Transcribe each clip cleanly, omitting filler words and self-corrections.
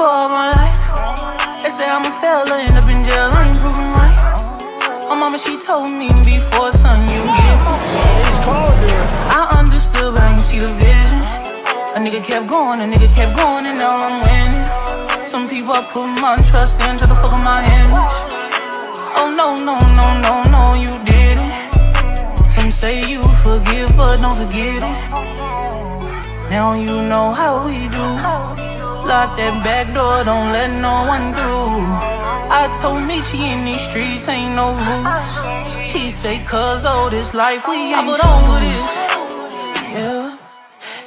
for all my life. They say I'm a failure, end up in jail, I ain't proving right. My mama, she told me before, son, you get I understood, but I ain't see the vision. A nigga kept going, and now I'm winning. Some people I put my trust in, try to fuck with my image. Oh no, you didn't. Some say you forgive, but don't forget it. Now you know how we do. Lock that back door, don't let no one through. I told Nietzsche in these streets ain't no rules. He say cause all this life we ain't over this. Yeah.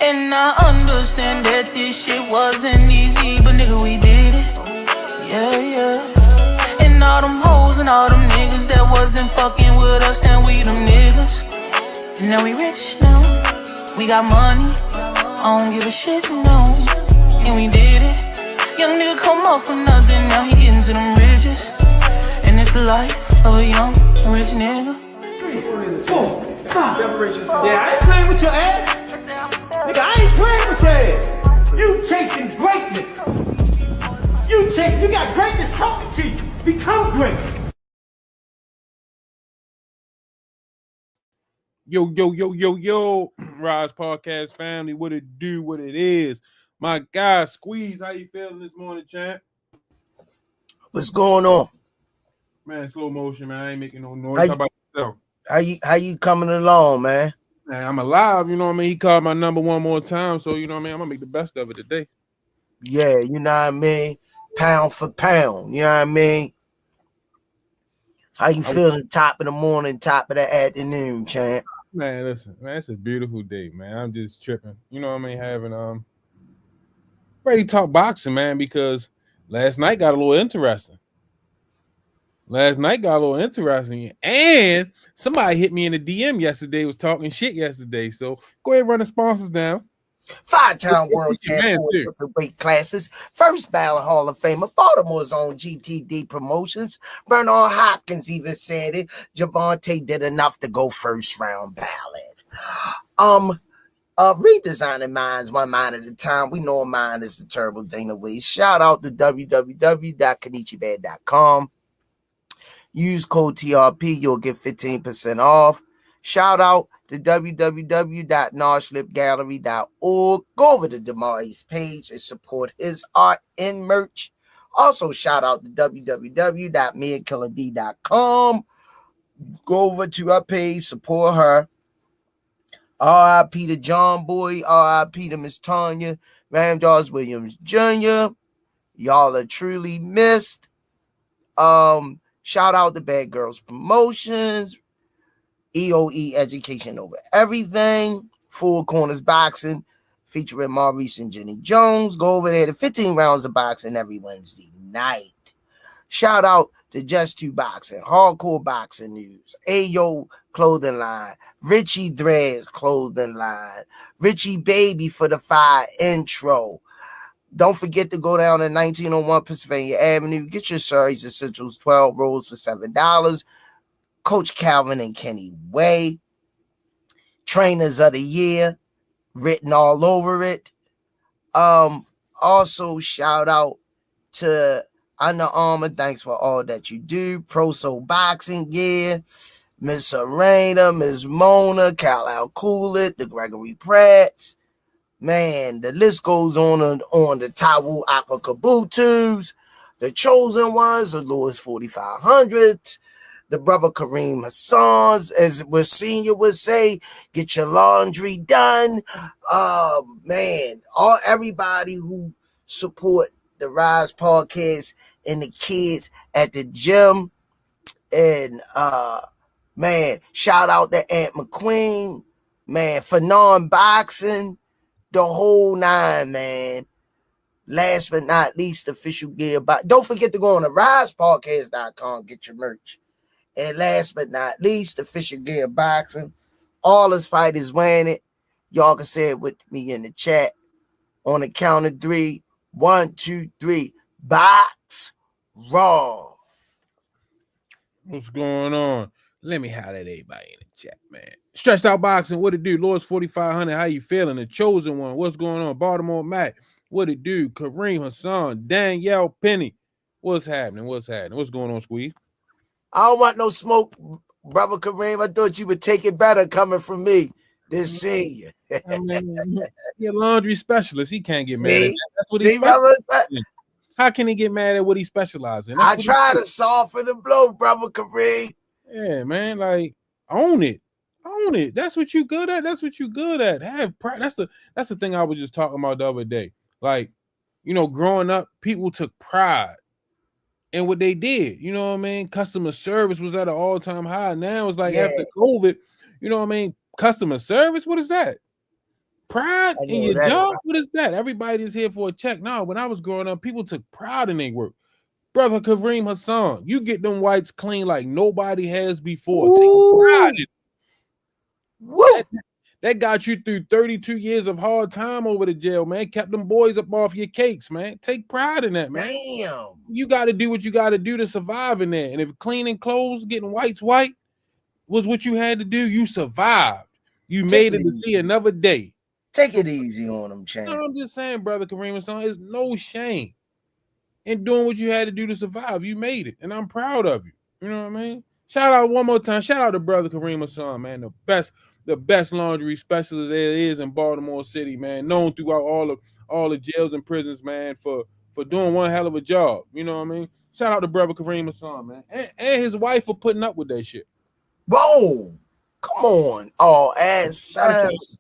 And I understand that this shit wasn't easy, but nigga we did it. Yeah. And all them hoes and all them niggas that wasn't fucking with us, then we them niggas. And now we rich now, we got money, I don't give a shit no. And we did it. Young nigga come up for nothing, now he getting to them riches. And it's the life of a young rich nigga. Yeah, I ain't playing with your ass. Nigga, I ain't playing with your ass. You chasing greatness. You got greatness talking to you. Become great. Yo, Rise Podcast family, what it do, what it is. My guy, Squeeze, how you feeling this morning, champ? What's going on? Man, slow motion, man. I ain't making no noise. How about yourself? How you coming along, man? Man, I'm alive, you know what I mean? He called my number one more time, so you know what I mean? I'm gonna make the best of it today. Yeah, you know what I mean? Pound for pound, you know what I mean? How you feeling top of the morning, top of the afternoon, champ? Man, listen, man, it's a beautiful day, man. I'm just tripping. You know what I mean? Having ready to talk boxing, man, because last night got a little interesting. And somebody hit me in the DM yesterday, was talking shit yesterday. So go ahead and run the sponsors down. 5-time world champion with different weight classes. First ballot Hall of Famer. Baltimore's own GTD Promotions. Bernard Hopkins even said it. Javante did enough to go first round ballot. Redesigning minds one mind at a time. We know a mind is a terrible thing to waste. Shout out to www.kanichibad.com. Use code TRP, you'll get 15% off. Shout out to www.noslipgallery.org. Go over to Damari's page and support his art and merch. Also, shout out to www.meandkillerb.com. Go over to her page, support her. R.I.P. to John Boy, R.I.P. to Miss Tanya, Randolph Williams Jr. Y'all are truly missed. Shout out to Bad Girls Promotions, EOE Education Over Everything, Full Corners Boxing, featuring Maurice and Jenny Jones. Go over there to 15 rounds of boxing every Wednesday night. Shout out to Just 2 Boxing, Hardcore Boxing News, Ayo Clothing Line, Richie Dreads Clothing Line, Richie Baby for the Fire intro. Don't forget to go down to 1901 Pennsylvania Avenue. Get your Surace Essentials 12 rolls for $7. Coach Calvin and Kenny Way. Trainers of the Year written all over it. Also, shout out to Under Armour. Thanks for all that you do. Pro Soul Boxing Gear. Miss Serena, Miss Mona, Kal Coolett, the Gregory Pratts. Man, the list goes on the Tawu Aqua Kabutus, the Chosen Ones, the Lewis 4500, the brother Kareem Hassan's, as the senior would say, get your laundry done. Man, everybody who support the Rise Podcast and the kids at the gym. And man, shout out to Aunt McQueen, man, for non-boxing. The whole 9, man. Last but not least, official gear. Don't forget to go on to risepodcast.com, get your merch. And last but not least, official gear boxing. All his fighters wearing it. Y'all can say it with me in the chat. On the count of 3. 1, 2, 3. Box Raw. What's going on? Let me holler at everybody in the chat, man. Stretched Out Boxing, what it do? Lord's 4500, how you feeling? The Chosen One, what's going on? Baltimore Mac, What it do? Kareem Hassan, Danielle Penny. What's happening? What's happening? What's going on, Squeeze? I don't want no smoke, brother Kareem. I thought you would take it better coming from me than seeing you. I mean, he a laundry specialist. He can't get mad at that. That's what See, brother, How can he get mad at what he specializes in? I try to soften the blow, brother Kareem. Yeah, man. Like, own it. Own it. That's what you good at. That's what you good at. Have pride. That's the thing I was just talking about the other day. Like, growing up, people took pride in what they did. You know what I mean? Customer service was at an all-time high. Now it's like after COVID, you know what I mean? Customer service, what is that? Pride in your job? Right. What is that? Everybody's here for a check. No, when I was growing up, people took pride in their work. Brother Kareem Hassan, you get them whites clean like nobody has before. Take pride in it. Woo. That got you through 32 years of hard time over the jail, man. Kept them boys up off your cakes, man. Take pride in that, man. Damn. You got to do what you got to do to survive in there. And if cleaning clothes, getting whites white was what you had to do, you survived. You made it to see another day. Take it easy on them, champ. No, I'm just saying, brother Kareem Hassan, there's no shame in doing what you had to do to survive. You made it, and I'm proud of you. You know what I mean? Shout out one more time. Shout out to brother Kareem Hassan, man. The best laundry specialist there is in Baltimore City, man. Known throughout all the jails and prisons, man, for doing one hell of a job. You know what I mean? Shout out to brother Kareem Hassan, man, and his wife for putting up with that shit. Whoa, come on, ass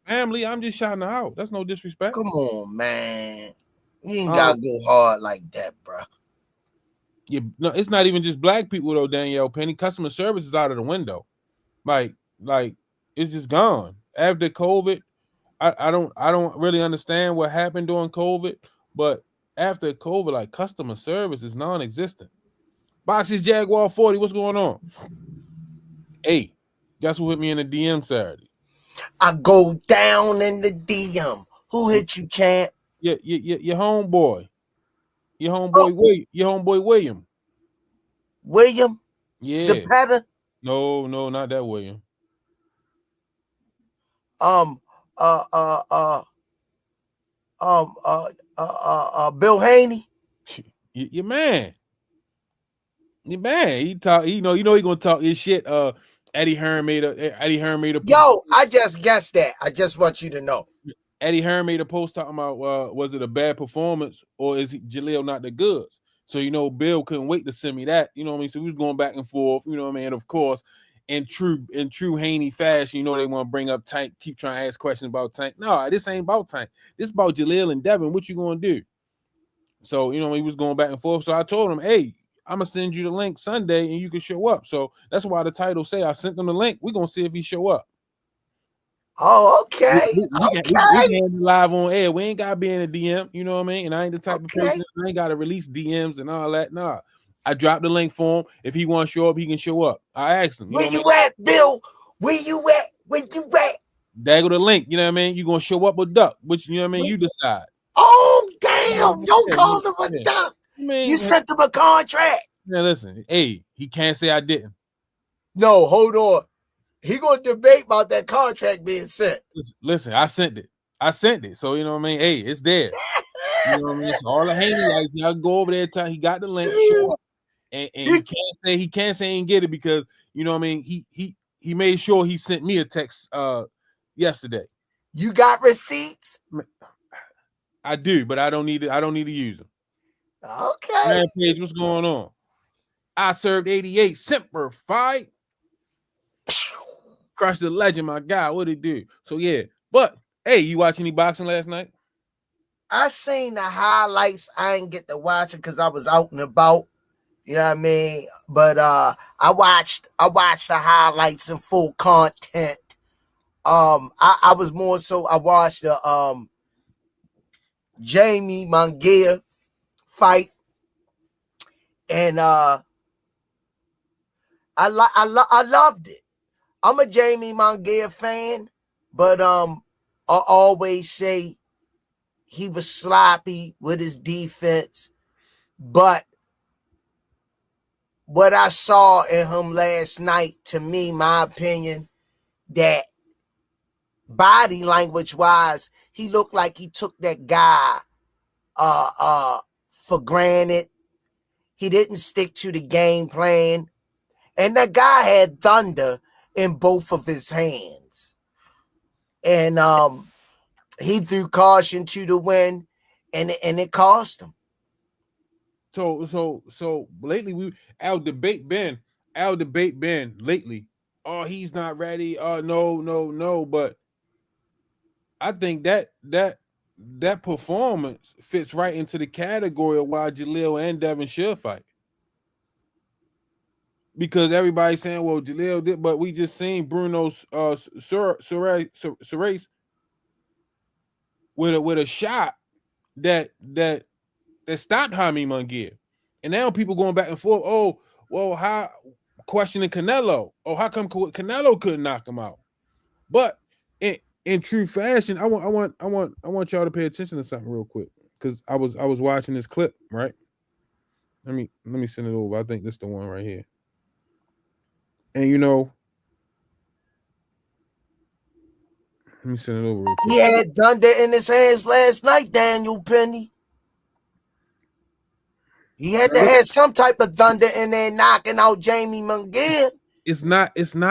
family. I'm just shouting her out. That's no disrespect. Come on, man. You ain't gotta go hard like that, bro. Yeah, no, it's not even just black people though, Danielle Penny. Customer service is out of the window. Like it's just gone. After COVID, I don't really understand what happened during COVID, but after COVID, like customer service is non-existent. Boxes Jaguar 40, what's going on? Hey, guess who hit me in the DM Saturday? I go down in the DM. Who hit you, champ? Yeah, your homeboy. Your homeboy William. William? Yeah. Zapata? No, not that William. Bill Haney? Your man. He talk, he gonna talk his shit. Eddie Hearn made a Yo, I just guessed that. I just want you to know. Eddie Hearn made a post talking about was it a bad performance or is Jaleel not the goods? So Bill couldn't wait to send me that. You know what I mean? So we was going back and forth. You know what I mean? And of course, in true Haney fashion, they want to bring up Tank, keep trying to ask questions about Tank. No, this ain't about Tank. This about Jaleel and Devin. What you gonna do? So he was going back and forth. So I told him, hey, I'm gonna send you the link Sunday and you can show up. So that's why the title say I sent them the link. We're gonna see if he show up. Oh, okay. We can live on air. We ain't gotta be in a DM, you know what I mean? And I ain't the type of person I ain't gotta release DMs and all that. Nah. I dropped the link for him. If he wants to show up, he can show up. I asked him. Where you at, Bill? Where you at? There go the link. You know what I mean? You gonna show up or duck? Which you know what I mean? You decide. Oh, damn! Don't call him a duck. Man, you sent him a contract. Yeah, listen. Hey, he can't say I didn't. No, hold on. He gonna debate about that contract being sent. Listen, I sent it. So you know what I mean? Hey, it's there. You know what I mean? So all the Haney like y'all go over there. He got the link. And he can't say he didn't get it because you know what I mean. He made sure he sent me a text yesterday. You got receipts? I do, but I don't need to use them. Okay. Rampage, what's going on? I served 88. Semper Fi. Crush the legend, my guy. What it do? So yeah. But hey, you watch any boxing last night? I seen the highlights. I didn't get to watch it because I was out and about. You know what I mean? But I watched the highlights in full content. I was more so I watched the Jaime Munguia fight, and I loved it. I'm a Jaime Munguia fan, but I always say he was sloppy with his defense, but what I saw in him last night, to me, my opinion, that body language wise, he looked like he took that guy for granted. He didn't stick to the game plan. And that guy had thunder in both of his hands. And he threw caution to the wind, and it cost him. So lately our debate been lately. Oh, he's not ready. Oh, no. But I think that performance fits right into the category of why Jaleel and Devin should fight. Because everybody's saying, well, Jaleel did, but we just seen Bruno's Surace with a shot that stopped Jaime Munguia. And now people going back and forth. Oh, well, how questioning Canelo? Oh, how come Canelo couldn't knock him out? But in true fashion, I want y'all to pay attention to something real quick, because I was watching this clip, right? Let me send it over. I think this is the one right here. And let me send it over real quick. He had thunder in his hands last night, Daniel Penny. He had to have some type of thunder in there knocking out Jaime Munguia. It's not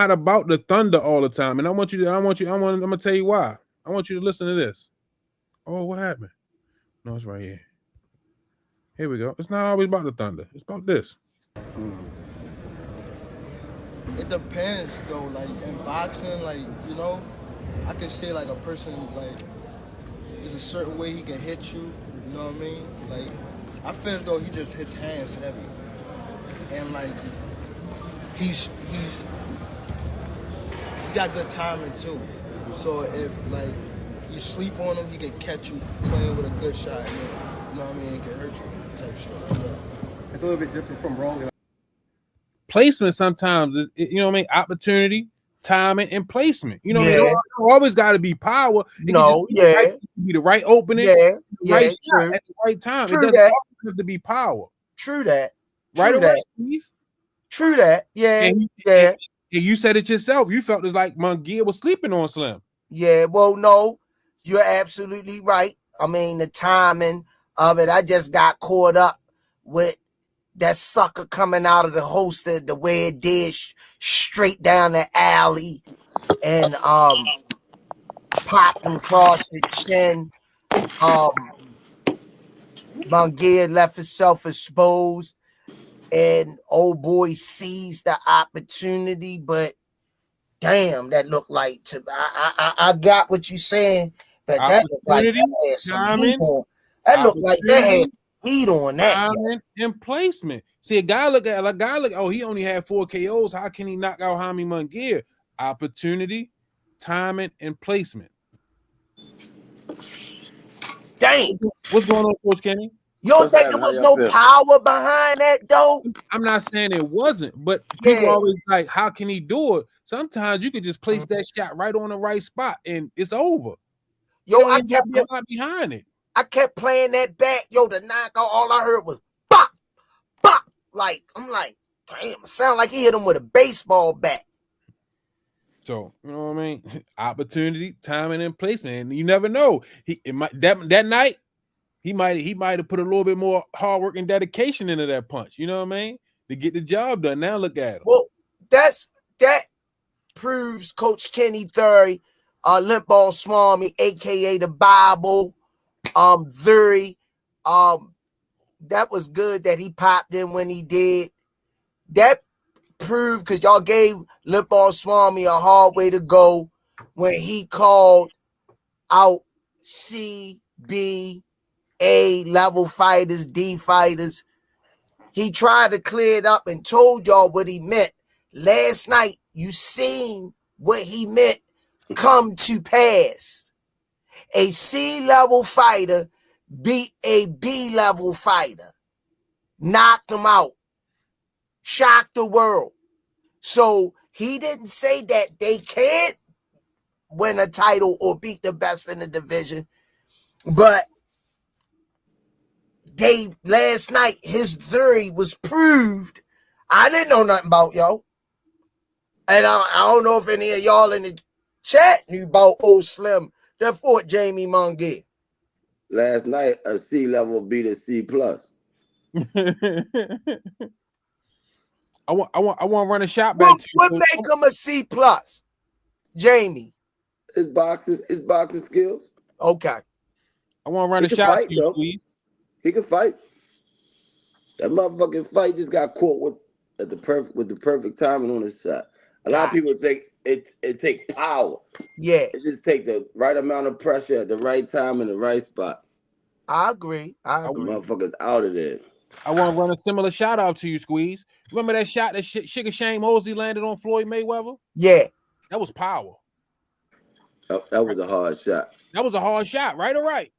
about the thunder all the time. And I'm gonna tell you why. I want you to listen to this. Oh, what happened? No, it's right here. Here we go. It's not always about the thunder. It's about this. It depends though, like in boxing, like, I can say like a person, like, there's a certain way he can hit you, you know what I mean? Like, I feel as though he just hits hands heavy. And like, he got good timing too. So if like you sleep on him, he can catch you playing with a good shot, and then, you know what I mean, it can hurt you, type shit like that. It's a little bit different from rolling. Placement sometimes is, opportunity, timing, and placement. It don't always got to be power. It be the right opening, right shot at the right time. It doesn't always have to be power. True that. Right away, please. True that. Yeah. And you said it yourself. You felt it's like Munguia was sleeping on Slim. Yeah. Well, no, you're absolutely right. I mean, the timing of it. I just got caught up with that sucker coming out of the holster the way it did, straight down the alley, and popped him across the chin. Munguia left himself exposed, and old boy seized the opportunity. But damn, that looked like I got what you saying, but that looked like that had some heat on. That looked like that had heat on that. Timing and placement. See, a guy look, oh, he only had 4 KOs. How can he knock out Jaime Munguia? Opportunity, timing, and placement. Dang. What's going on, Coach Kenny? You don't think there was no power behind that, though? I'm not saying it wasn't, but people always like, how can he do it? Sometimes you could just place that shot right on the right spot, and it's over. Yo, I kept behind it. I kept playing that back, the knockout. All I heard was bop, bop. Like, I'm like, damn, it sound like he hit him with a baseball bat. So, you know what I mean? Opportunity, timing, and placement. And you never know. That night, he might have put a little bit more hard work and dedication into that punch. You know what I mean? To get the job done. Now look at him. Well, that proves Coach Kenny Thury, Limp Ball Swami, aka the Bible, Thury. That was good that he popped in when he did. That proved, because y'all gave Limp Ball Swami a hard way to go when he called out C, B, A level fighters, D fighters. He tried to clear it up and told y'all what he meant. Last night, you seen what he meant come to pass. A C level fighter beat a B level fighter, knocked him out, shocked the world. So he didn't say that they can't win a title or beat the best in the division, but last night his theory was proved. I didn't know nothing about y'all, and I don't know if any of y'all in the chat knew about old Slim that fought Jaime Munguia. last night a C level beat a C plus. I want to run a shot What back to what you. make him a C plus? Jamie. His boxing skills. Okay. I want to run He a can shot fight to you, though. please. He can fight. That motherfucking fight just got caught with the perfect timing on his shot. A lot of people think it take power. Yeah. It just take the right amount of pressure at the right time in the right spot. I agree. The motherfuckers out of there. I want to run a similar shout out to you, Squeeze. Remember that shot that Sugar Shane Mosley landed on Floyd Mayweather? Yeah. That was power. That was a hard shot. That was a hard shot, right or right?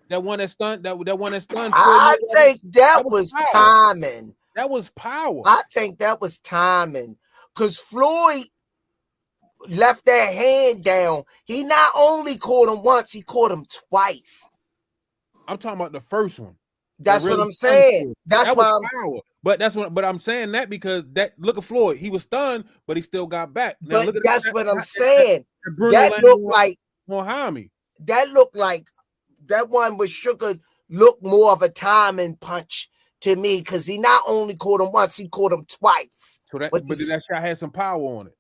That one that stunned. That one that stunned. I think that was timing. That was power. I think that was timing. Because Floyd left that hand down. He not only caught him once, he caught him twice. I'm talking about the first one. That's what I'm saying. That's why I'm power. But I'm saying that because look at Floyd. He was stunned, but he still got back. Now, but that's what I'm saying. That looked like Jaime. That looked like that one with Sugar looked more of a timing punch to me because he not only caught him once, he caught him twice. So that, but that shot had some power on it.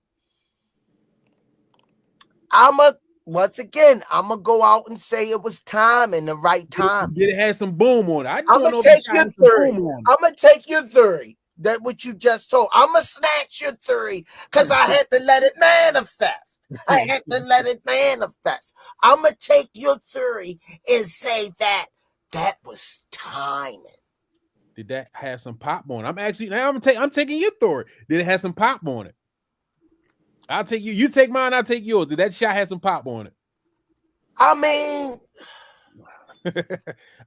Once again, I'm gonna go out and say it was timing, the right time. Did it have some boom on it? I'm gonna take your theory. I'm gonna take your theory. That what you just told. I'm gonna snatch your theory because I had to let it manifest. I had to let it manifest. I'm gonna take your theory and say that was timing. Did that have some pop on it? I'm taking your theory. Did it have some pop on it? I'll take you. You take mine. I'll take yours. Did that shot have some pop on it? I mean,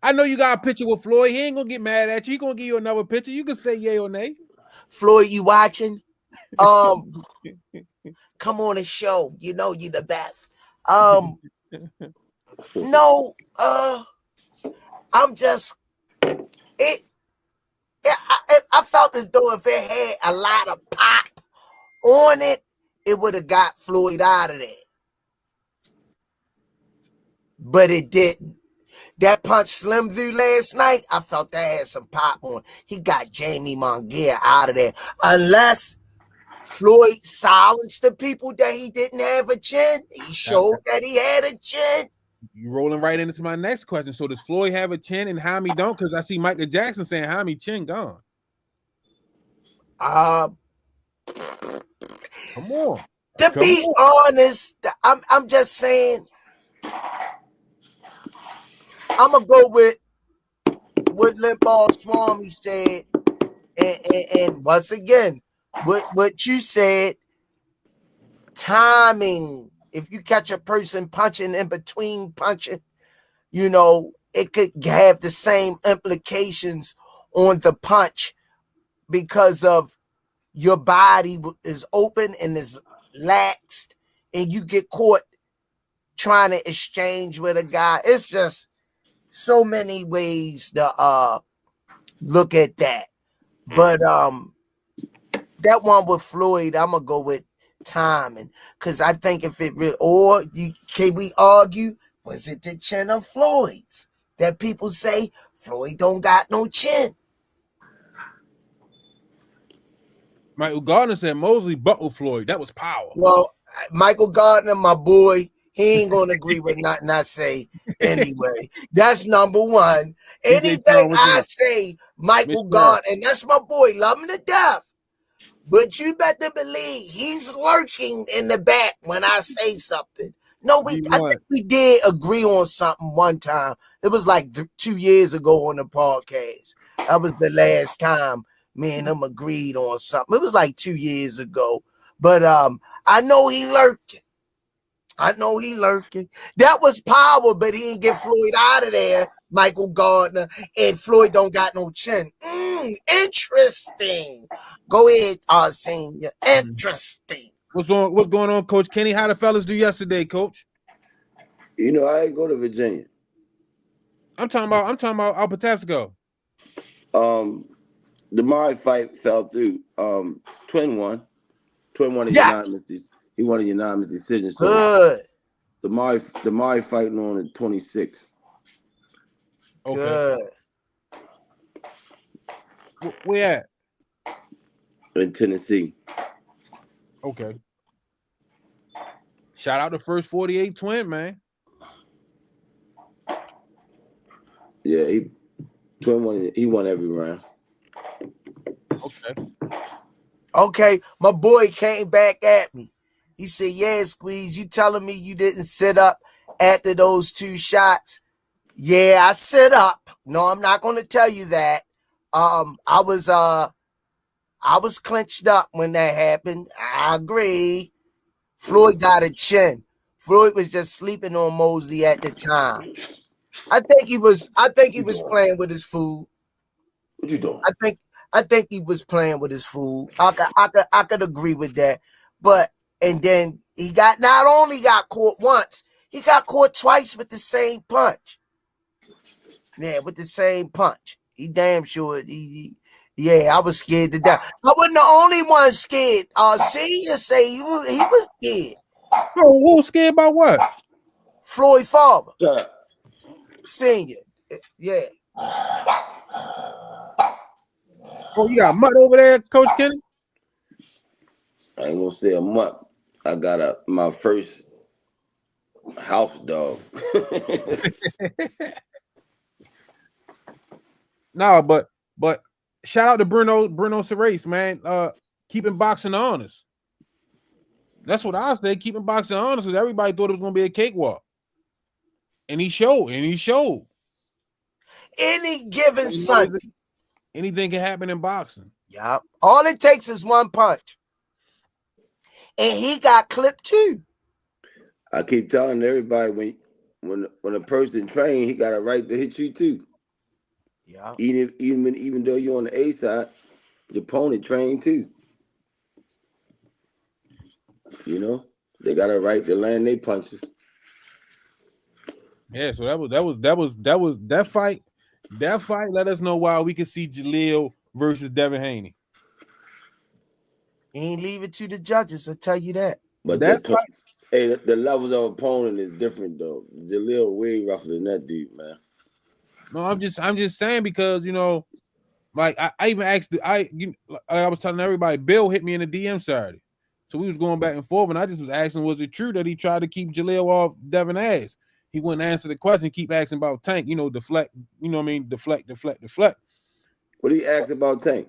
I know you got a picture with Floyd. He ain't gonna get mad at you. He gonna give you another picture. You can say yay or nay. Floyd, you watching? Come on the show. You know you the best. No. I'm just it. I felt as though if it had a lot of pop on it, it would have got Floyd out of there. But it didn't. That punch Slim threw last night, I felt that had some pop on. He got Jaime Munguia out of there. Unless Floyd silenced the people that he didn't have a chin. He showed that he had a chin. You rolling right into my next question. So does Floyd have a chin and Jaime don't? Because I see Michael Jackson saying Jaime chin gone. Come on. To be honest, I'm just saying. I'm gonna go with what Limbaugh Swami said, and once again, what you said. Timing. If you catch a person punching in between punching, you know it could have the same implications on the punch because of your body is open and is laxed, and you get caught trying to exchange with a guy. It's just so many ways to look at that. But that one with Floyd, I'm gonna go with timing because I think if it really, can we argue? Was it the chin of Floyd's that people say Floyd don't got no chin? Michael Gardner said Mosley buckled Floyd. That was power. Well, Michael Gardner, my boy, he ain't gonna agree with nothing I say anyway. That's number one. Anything I say, Michael Gardner, and that's my boy, love him to death. But you better believe he's lurking in the back when I say something. No, I think we did agree on something one time. It was like 2 years ago on the podcast. That was the last time me and him agreed on something. It was like 2 years ago. But I know he lurking. That was power, but he didn't get Floyd out of there, Michael Gardner, and Floyd don't got no chin. Interesting. Go ahead, Senior. Interesting. What's going on, Coach Kenny? How the fellas do yesterday, Coach? You know, I ain't go to Virginia. I'm talking about Al Patapsco. The Mari fight fell through. Twin won. Twin won a unanimous. He won a unanimous decision. So good. The Mari fighting on the 26th. Okay. Good. Where at? In Tennessee. Okay. Shout out to First 48 Twin, man. Yeah, he won every round. Okay, my boy came back at me. He said, yeah, Squeeze, you telling me you didn't sit up after those 2 shots? Yeah, I sit up. No, I'm not going to tell you that. I was clenched up when that happened. I agree. Floyd got a chin. Floyd was just sleeping on Mosley at the time. I think he was playing with his food. What you doing? I think he was playing with his food. I could agree with that. But and then he not only got caught once, he got caught twice with the same punch. Yeah, with the same punch. He damn sure yeah, I was scared to death. I wasn't the only one scared. Senior say he was scared. Bro, who was scared about what? Floyd father. Shut up. Senior. Yeah. Oh, you got mud over there, Coach Kenny? I ain't gonna say a mutt. I got my first house dog. No, but shout out to Bruno Surace, man. Keeping boxing honest. That's what I say. Keeping boxing honest, because everybody thought it was gonna be a cakewalk. And he showed. Any given Sunday. Anything can happen in boxing. Yeah. All it takes is one punch. And he got clipped too. I keep telling everybody when a person trains, he got a right to hit you too. Yeah. Even though you're on the A side, the opponent trained too. You know, they got a right to land their punches. Yeah, so that fight. That fight let us know why we could see Jaleel versus Devin Haney. He ain't leave it to the judges, I'll tell you that. But hey, the levels of opponent is different though. Jaleel way rougher than that dude, man. No, I'm just saying because like I even asked I was telling everybody, Bill hit me in the DM Saturday. So we was going back and forth, and I just was asking, was it true that he tried to keep Jaleel off Devin ass? He wouldn't answer the question, keep asking about Tank, deflect, deflect. What he asked about Tank?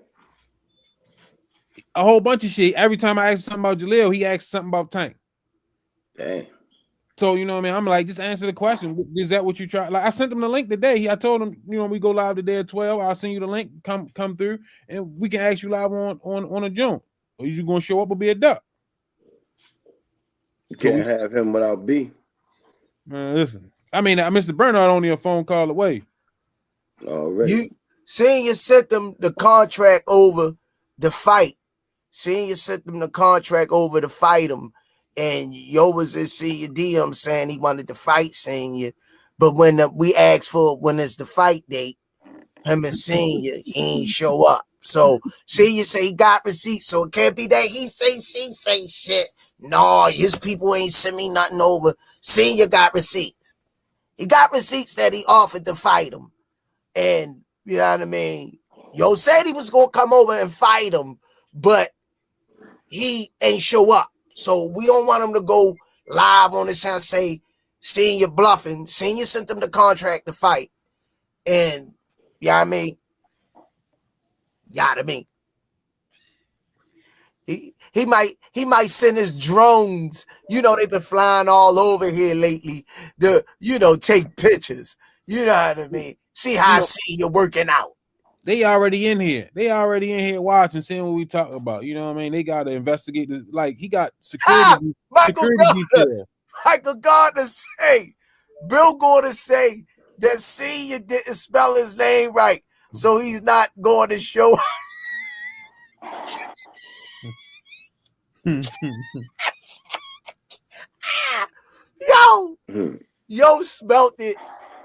A whole bunch of shit. Every time I asked something about Jaleel, he asked something about Tank. Dang. So, I'm like, just answer the question. Is that what you try? Like, I sent him the link today. I told him, we go live today at 12. I'll send you the link. Come through, and we can ask you live on a June. Or you going to show up or be a duck? You can't have him without B. Man, listen. Mr. Bernard only a phone call away. Already. Senior sent them the contract over the fight. Senior sent them the contract over to fight him. And Yo was in Senior DM saying he wanted to fight Senior. But when we asked for when is the fight date, him and Senior, he ain't show up. So Senior say he got receipts. So it can't be that he say shit. No, his people ain't send me nothing over. Senior got receipts. He got receipts that he offered to fight him. And you know what I mean? Yo said he was going to come over and fight him, but he ain't show up. So we don't want him to go live on this channel and say, Senior bluffing. Senior sent him the contract to fight. And, you know what I mean? He might send his drones. They've been flying all over here lately to, take pictures. You know what I mean? See how I see you working out. They already in here. Watching, seeing what we talk about. You know what I mean? They got to investigate this. Like, he got security. Michael Gardner say, Bill going to say that Senior didn't spell his name right, so he's not going to show up. Yo spelt it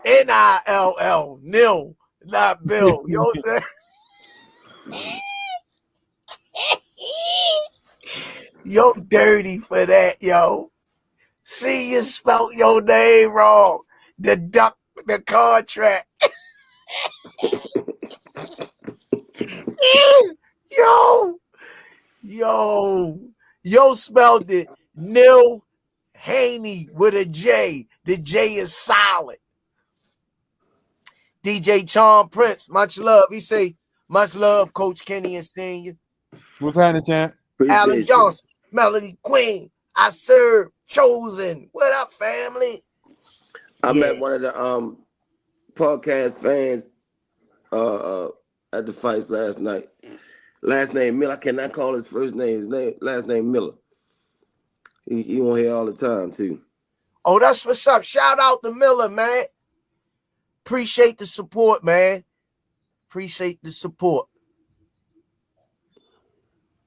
Nill, nil, not Bill. You know what I'm saying? Yo dirty for that, yo. See, you spelled your name wrong. Deduct the contract. Yo spelled it Nil Haney with a J. The J is silent. DJ Charm Prince, much love. He say, much love, Coach Kenny and Senior. What's happening, champ? Alan Appreciate Johnson, Melody Queen, I serve, chosen. What up, family? I Yeah. met one of the podcast fans at the fights last night. Last name Miller. I cannot call his first name. Last name Miller. He on here all the time too. Oh, that's what's up. Shout out to Miller, man. Appreciate the support, man. Appreciate the support.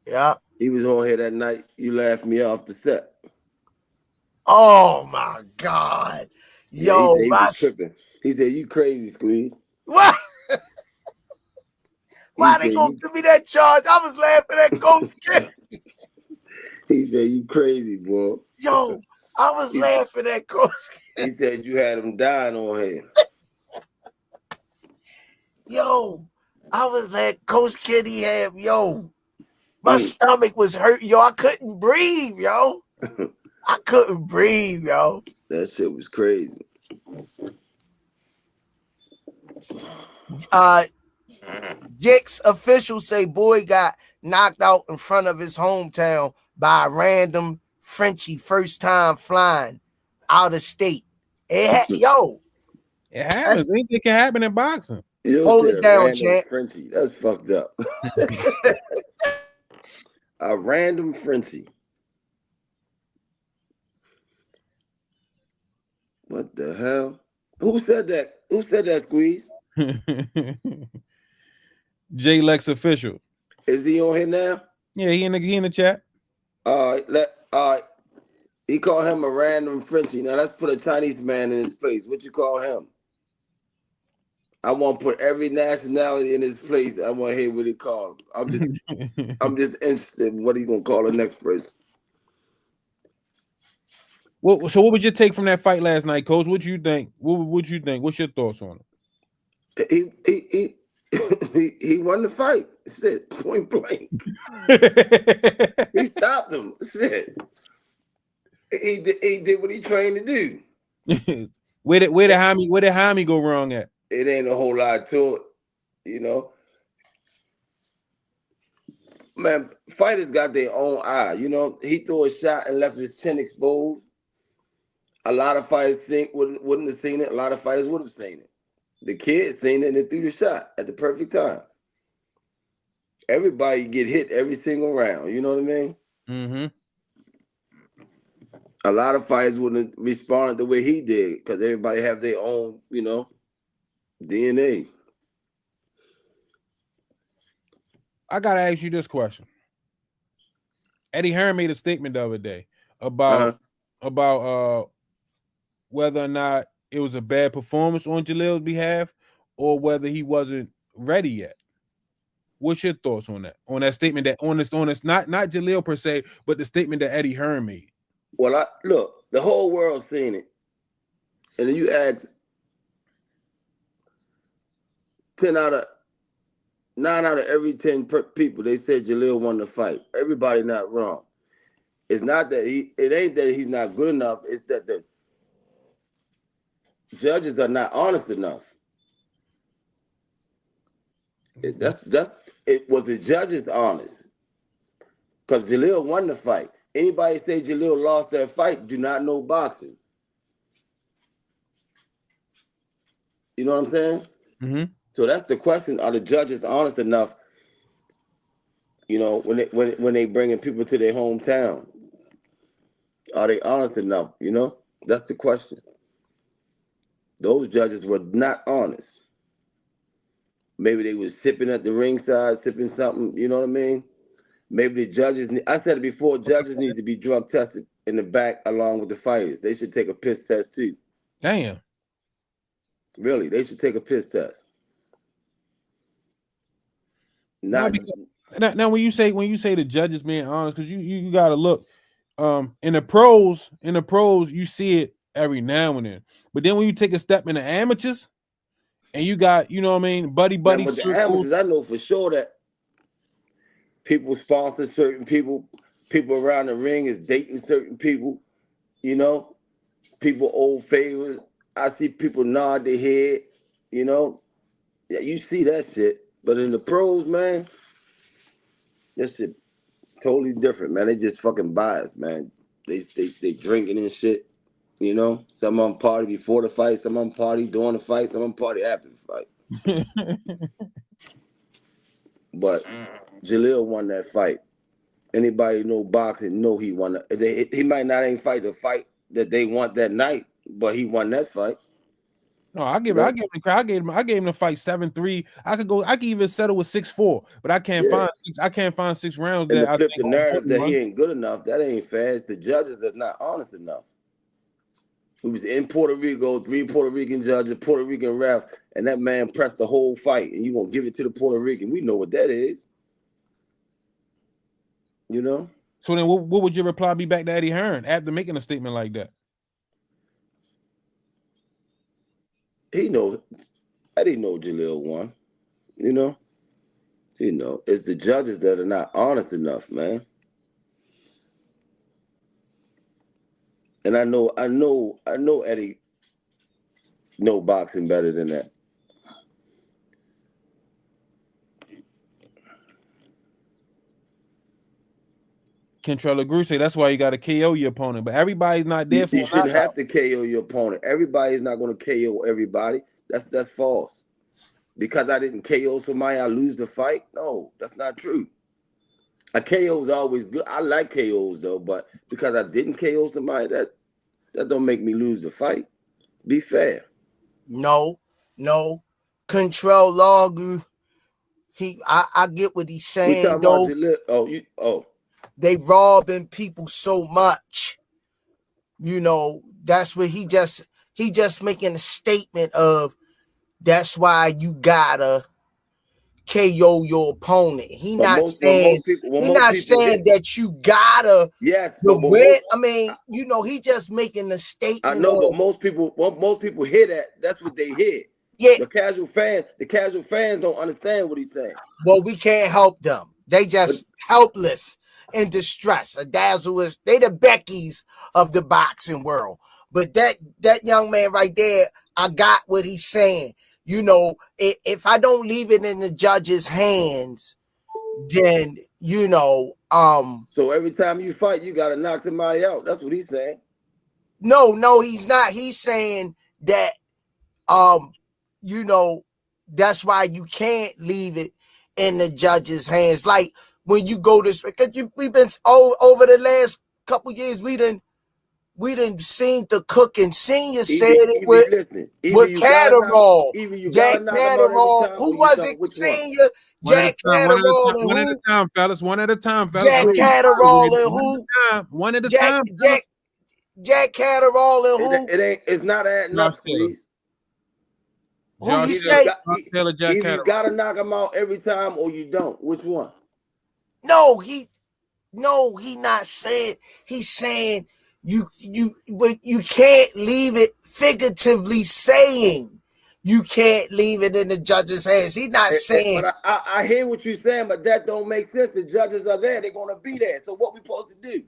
Yeah. He was on here that night. You laughed me off the set. Oh my God. Yo, he was tripping. He said, "You crazy, Squeeze." What? Why they gonna give me that charge? I was laughing at Coach Kenny. He said, "You crazy, boy." Yo, I was laughing at Coach Kenny. He said you had him dying on here. Yo, I was like, Coach Kenny had, my stomach was hurt, yo. I couldn't breathe, yo. I couldn't breathe, yo. That shit was crazy. Jake's officials say boy got knocked out in front of his hometown by a random Frenchie first time flying out of state. It happens. Anything can happen in boxing. Hold it down, champ. Frenchie. That's fucked up. A random Frenchie. What the hell? Who said that? Who said that, Squeeze? J Lex official. Is he on here now? Yeah, he in the chat. He called him a random Frenchie. Now let's put a Chinese man in his place. What you call him? I want to put every nationality in his place. I want to hear what he called. I'm just interested in what he's gonna call the next person. So what would you take from that fight last night, Coach? What you think? What you think? What's your thoughts on it? He won the fight. Shit, point blank. He stopped him. Shit. He did what he trained to do. Where did Jaime go wrong at? It ain't a whole lot to it, you know. Man, fighters got their own eye. You know, he threw a shot and left his chin exposed. A lot of fighters wouldn't have seen it. A lot of fighters would have seen it. The kid seen it and they threw the shot at the perfect time. Everybody get hit every single round. You know what I mean? Mm-hmm. A lot of fighters wouldn't have responded the way he did because everybody have their own, you know, DNA. I gotta ask you this question. Eddie Hearn made a statement the other day about whether or not it was a bad performance on Jalil's behalf or whether he wasn't ready yet. What's your thoughts on that? On that statement that on this not Jalil per se, but the statement that Eddie Hearn made. Well, look, the whole world's seen it. And then you ask 9 out of every 10 people, they said Jalil won the fight. Everybody not wrong. It's not that it ain't that he's not good enough. It's that the judges are not honest enough. It was the judges honest. Because Jalil won the fight. Anybody say Jalil lost that fight do not know boxing. You know what I'm saying? Mm-hmm. So that's the question. Are the judges honest enough, you know, when they bringing people to their hometown? Are they honest enough, you know? That's the question. Those judges were not honest. Maybe they was sipping at the ringside, sipping something, you know what I mean? Maybe the judges, I said it before, judges need to be drug tested in the back along with the fighters. They should take a piss test too. Damn. Really, they should take a piss test. Now when you say the judges being honest, because you gotta look, In the pros, you see it every now and then. But then when you take a step in the amateurs, and you got, you know what I mean, buddy Now, with the circles. amateurs, I know for sure that people sponsor certain people. People around the ring is dating certain people. You know, people owe favors. I see people nod their head. You know, yeah, you see that shit. But in the pros, man, that shit totally different, man. They just fucking biased, man. They drinking and shit. You know, some of them party before the fight, some of them party during the fight, some of them party after the fight. But Jaleel won that fight. Anybody know boxing know he won. He might not ain't fight the fight that they want that night, but he won that fight. No, I gave him the fight 7-3. I could even settle with 6-4, but I can't find 6 rounds. And That to I flip think the narrative that he ain't good enough, that ain't fast. The judges are not honest enough. He was in Puerto Rico, 3 Puerto Rican judges, Puerto Rican ref, and that man pressed the whole fight, and you gonna give it to the Puerto Rican. We know what that is. You know? So then what would your reply be back to Eddie Hearn after making a statement like that? He know, I didn't know Jaleel won. You know? It's the judges that are not honest enough, man. And I know Eddie know boxing better than that. Kentrell agree, say that's why you got to KO your opponent, but everybody's not there for You shouldn't have to KO your opponent. Everybody's not going to KO everybody. That's false. Because I didn't KO somebody, I lose the fight? No, that's not true. A KO is always good. I like KOs though, but because I didn't KO somebody, that don't make me lose the fight. Be fair. No. Control Lagu. I get what he's saying. We talking about they robbing people so much. You know, that's what he just making a statement of. That's why you gotta KO your opponent. He not saying that you gotta win. I mean, you know, he just making a statement. I know, but most people hear that. That's what they hear. Yeah. The casual fans don't understand what he's saying. Well, we can't help them. They just helpless and distress. They the Beckys of the boxing world. But that young man right there, I got what he's saying. You know, if I don't leave it in the judge's hands, then, you know, so every time you fight, you gotta knock somebody out. That's what he's saying. No, he's not. He's saying that you know, that's why you can't leave it in the judge's hands. Like when you go this, because we've been over the last couple years, we done seen the Cooking Senior said it with Catterall. Jack Catterall. Who was it? Senior? Jack Catterall and who? One at a time, fellas. One at a time, fellas. Jack Catterall and who? One at a time. Jack Catterall and who? It's not adding up, please. Who you say? Either you gotta knock him out every time or you don't. Which one? No, he not saying. He's saying you can't leave it, figuratively saying you can't leave it in the judge's hands. He's not saying. But I hear what you're saying, but that don't make sense. The judges are there; they're gonna be there. So what we supposed to do?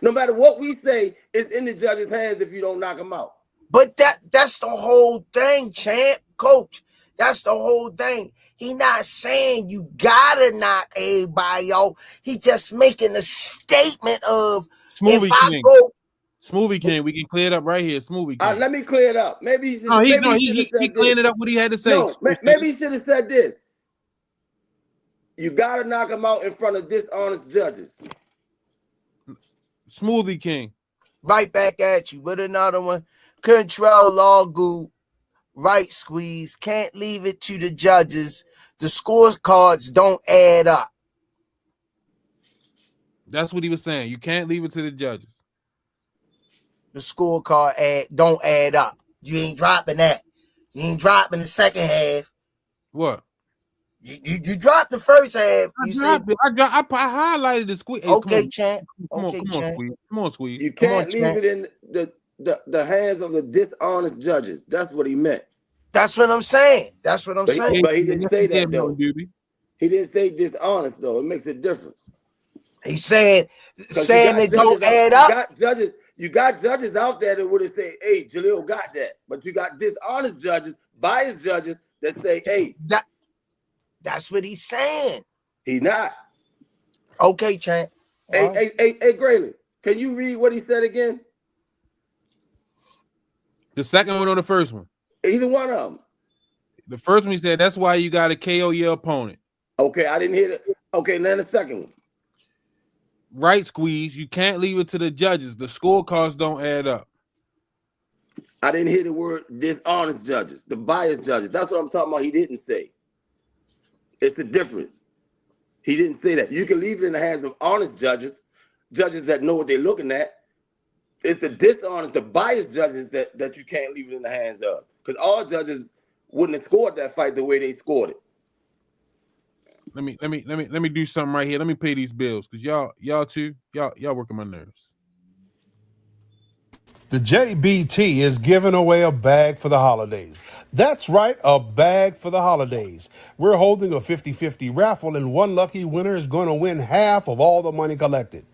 No matter what we say, it's in the judge's hands if you don't knock him out. But that's the whole thing, champ, coach. That's the whole thing. He not saying you gotta knock everybody out. He just making a statement of Smoothie King, we can clear it up right here. Smoothie King. Let me clear it up. Maybe he cleared it up what he had to say. No, maybe he should have said this. You gotta knock him out in front of dishonest judges. Smoothie King. Right back at you with another one. Control Lagu, right squeeze. Can't leave it to the judges. The scorecards don't add up. That's what he was saying. You can't leave it to the judges. The scorecard don't add up. You ain't dropping that. You ain't dropping the second half. What? You dropped the first half. I You said, I highlighted the squeeze. Hey, okay, champ. come Okay, on, champ. squeeze. Come on, squeeze. You Come on, can't leave champ. it in the hands of the dishonest judges. That's what he meant. That's what I'm saying. That's what I'm But saying. he didn't say that though. Doobie. He didn't say dishonest though. It makes a difference. He's saying they don't add you up. You got judges out there that would have said, "Hey, Jaleel got that," but you got dishonest judges, biased judges that say, "Hey, that's what he's saying." He not. Okay, champ. Hey, Graylin, can you read what he said again? The second one or the first one? Either one of them. The first one he said, that's why you got to KO your opponent. Okay, I didn't hear it. Okay, now the second one. Right, squeeze. You can't leave it to the judges. The scorecards don't add up. I didn't hear the word dishonest judges, the biased judges. That's what I'm talking about. He didn't say. It's the difference. He didn't say that. You can leave it in the hands of honest judges that know what they're looking at. It's the dishonest, the biased judges that you can't leave it in the hands of. Because all judges wouldn't have scored that fight the way they scored it. Let me do something right here. Let me pay these bills because y'all working my nerves. The JBT is giving away a bag for the holidays. That's right, a bag for the holidays. We're holding a 50-50 raffle, and one lucky winner is going to win half of all the money collected.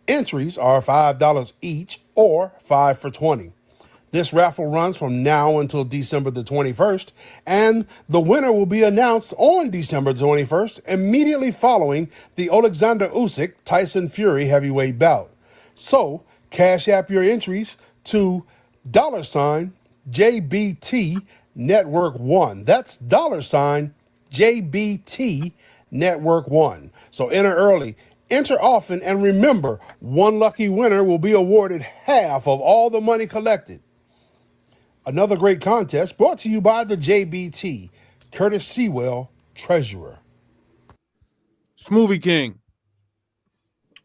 Entries are $5 each or 5 for $20. This raffle runs from now until December the 21st, and the winner will be announced on December 21st, immediately following the Alexander Usyk Tyson Fury heavyweight bout. So, cash app your entries to $JBT Network 1. That's $JBT Network 1. So enter early, enter often, and remember, one lucky winner will be awarded half of all the money collected. Another great contest brought to you by the JBT, Curtis Sewell, Treasurer. Smoothie King.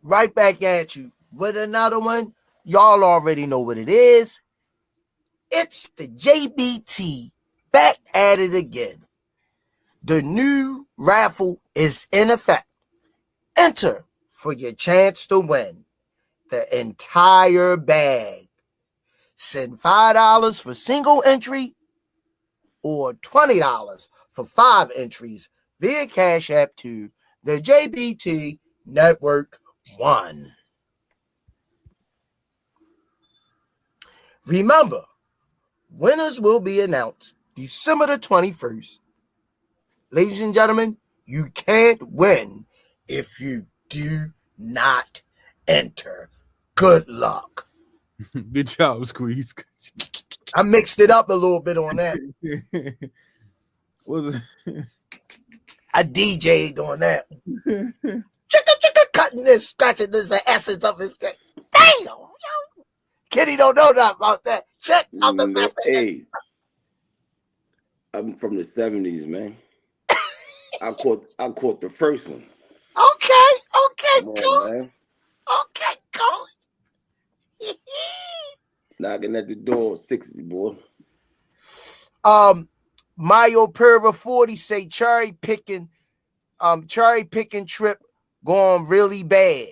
Right back at you with another one. Y'all already know what it is. It's the JBT back at it again. The new raffle is in effect. Enter for your chance to win the entire bag. Send $5 for single entry or $20 for 5 entries via Cash App to the JBT Network 1. Remember, winners will be announced December the 21st. Ladies and gentlemen, you can't win if you do not enter. Good luck. Good job, Squeeze. I mixed it up a little bit on that. Was it? I DJ'd on that. Cutting this, scratching this, the essence of his game. Damn, yo. Kitty don't know nothing about that. Check out the message. Hey, I'm from the 70s, man. I caught the first one. Okay, Come on, cool. man. Okay, cool. Knocking at the door, 60, boy. Mayo Perva 40 say cherry picking trip going really bad.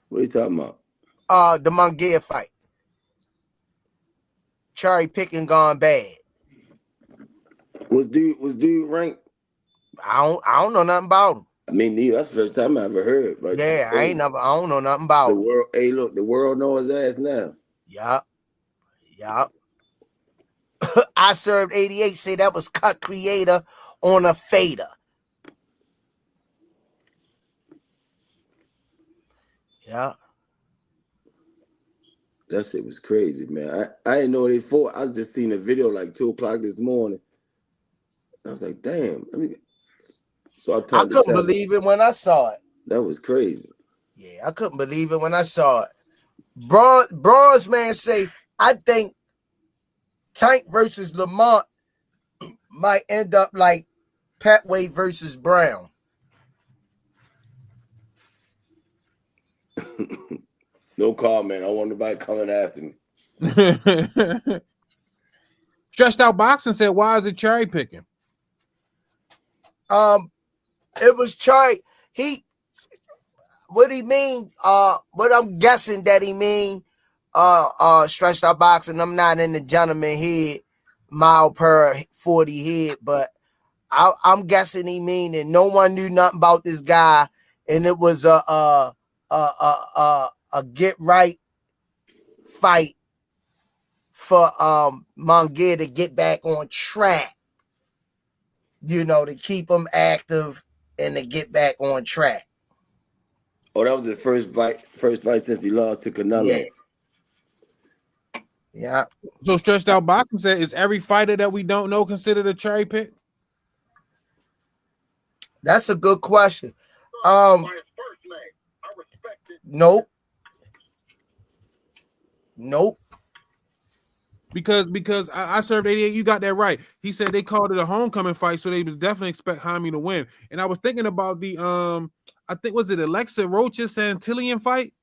What are you talking about? The Munguia fight. Cherry picking gone bad. Was dude ranked? I don't know nothing about him. I mean, that's the first time I ever heard. But Yeah, I don't know nothing about the him. world. Hey, look, the world knows his ass now. Yup. I served 88 say that was cut creator on a fader. Yeah. That shit was crazy, man. I didn't know they fought. I just seen a video like 2:00 this morning. I was like, damn. So I couldn't believe it when I saw it. That was crazy. Yeah, I couldn't believe it when I saw it. Bronze man say, I think Tank versus Lamont might end up like Petway versus Brown. No comment. I want nobody coming after me. Stretched Out Boxing said, "Why is it cherry picking?" It was cherry. What he mean? What I'm guessing that he mean? Stretched Out Boxing. I'm not in the gentleman head, mile per 40 head, but I'm guessing he mean that no one knew nothing about this guy, and it was a get right fight for Munguia to get back on track. To keep him active and to get back on track. Oh, that was his first fight since he lost to Canelo. Yeah. So Stretched Out Boxing said, "Is every fighter that we don't know considered a cherry pick?" That's a good question. Nope. Because I served 88. You got that right. He said they called it a homecoming fight, so they was definitely expect Jaime to win. And I was thinking about the I think was it Alexa Rocha Santillan fight,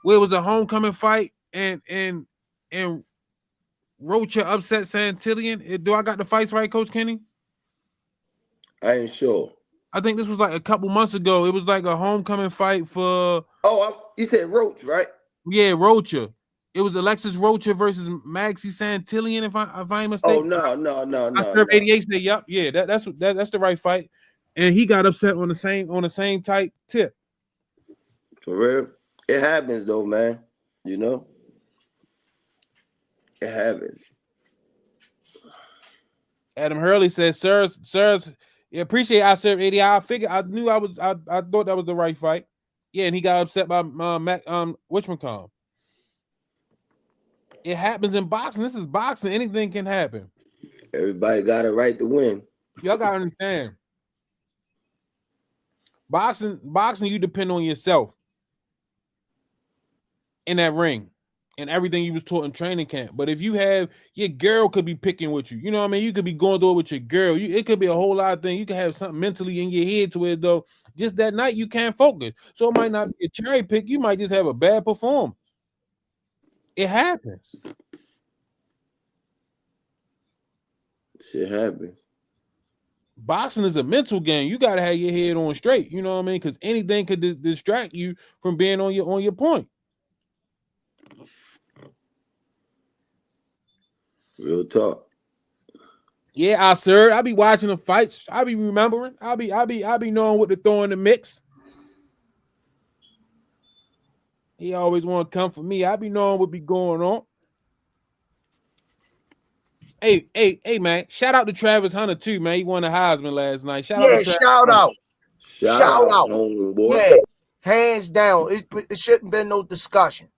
where it was a homecoming fight and Rocha upset Santillan. Do I got the fights right, Coach Kenny? I ain't sure. I think this was like a couple months ago. It was like a homecoming fight for. Oh, you said Roach, right? Yeah, Rocha. It was Alexis Rocha versus Maxie Santillan, if I'm mistaken. Oh no. I served 88. Said, "Yep, yeah, that's the right fight," and he got upset on the same type tip. For real, it happens though, man. It happens. Adam Hurley says, "Sirs, appreciate I served 80. I figured I thought that was the right fight. Yeah, and he got upset by whatchamacallit. It happens in boxing. This is boxing. Anything can happen. Everybody got a right to win. Y'all gotta understand. Boxing, you depend on yourself in that ring and everything you was taught in training camp. But if you have your girl could be picking with you, you know what I mean? You could be going through it with your girl. It could be a whole lot of things. You can have something mentally in your head to it though. Just that night you can't focus. So it might not be a cherry pick. You might just have a bad performance. It happens. Shit happens. Boxing is a mental game. You gotta have your head on straight. You know what I mean? Because anything could distract you from being on your point. Real talk. Yeah, sir. I be watching the fights. I be remembering. I be knowing what to throw in the mix. He always want to come for me. I be knowing what be going on. Hey, man! Shout out to Travis Hunter too, man. He won the Heisman last night. Shout out! Shout out! Yeah, hands down. It shouldn't been no discussion.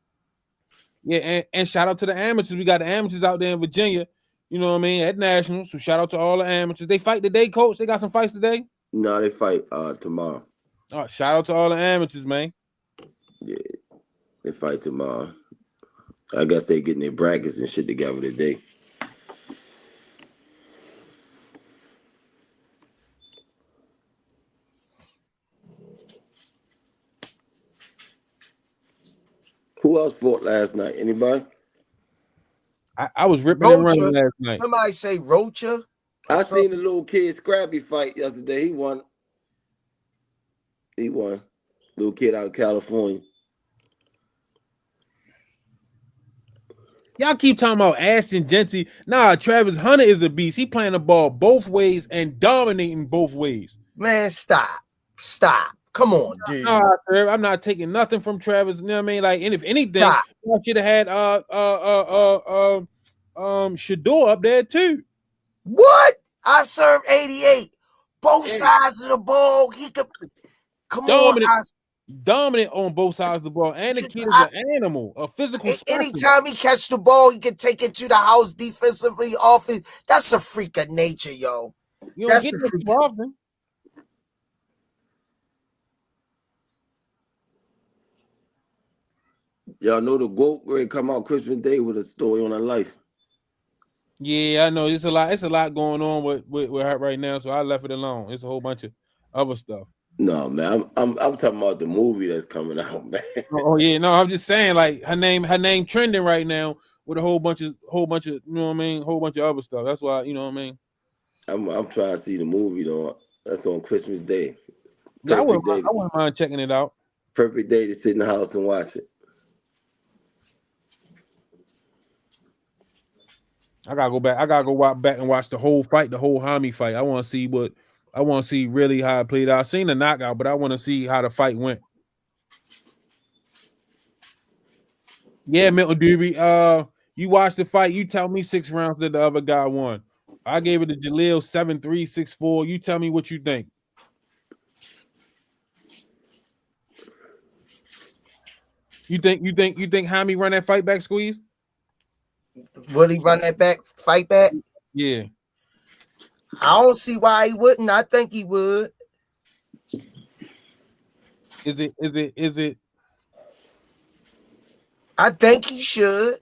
Yeah, and shout out to the amateurs. We got the amateurs out there in Virginia. You know what I mean? At Nationals. So shout out to all the amateurs. They fight today, Coach. They got some fights today. No, they fight tomorrow. All right, shout out to all the amateurs, man. Yeah, they fight tomorrow. I guess they getting their brackets and shit together today. Who else fought last night? Anybody? I was ripping and running last night. Somebody say Rocha? I seen a little kid Scrappy fight yesterday. He won. Little kid out of California. Y'all keep talking about Ashton Genty. Nah, Travis Hunter is a beast. He playing the ball both ways and dominating both ways. Man, stop. Come on, dude. Nah, sir, I'm not taking nothing from Travis. You know what I mean? Like, and if anything, I should have had Shador up there too. What? I served 88. Both sides of the ball. He could dominant on both sides of the ball. And the kid is an animal, a physical specimen. Anytime he catch the ball, he can take it to the house defensively, offense. That's a freak of nature, yo. You don't get this often. Y'all know the GOAT where it come out Christmas Day with a story on her life. Yeah, I know. It's a lot going on with her right now, so I left it alone. It's a whole bunch of other stuff. No, man, I'm talking about the movie that's coming out, man. Oh yeah, no, I'm just saying, like her name trending right now with a whole bunch of you know what I mean, whole bunch of other stuff. That's why, you know what I mean. I'm trying to see the movie though. That's on Christmas Day. Yeah, I Perfect wouldn't mind checking it out. Perfect day to sit in the house and watch it. I gotta go back. I gotta go back and watch the whole fight, the whole Jaime fight. I want to see really how it played out. I seen the knockout, but I want to see how the fight went. Yeah, Milton Doobie. You watched the fight. You tell me 6 rounds that the other guy won. I gave it to Jaleel 7-3, 6-4. You tell me what you think. You think Jaime run that fight back, Squeeze? Will he run that fight back? Yeah. I don't see why he wouldn't. I think he would. Is it? I think he should.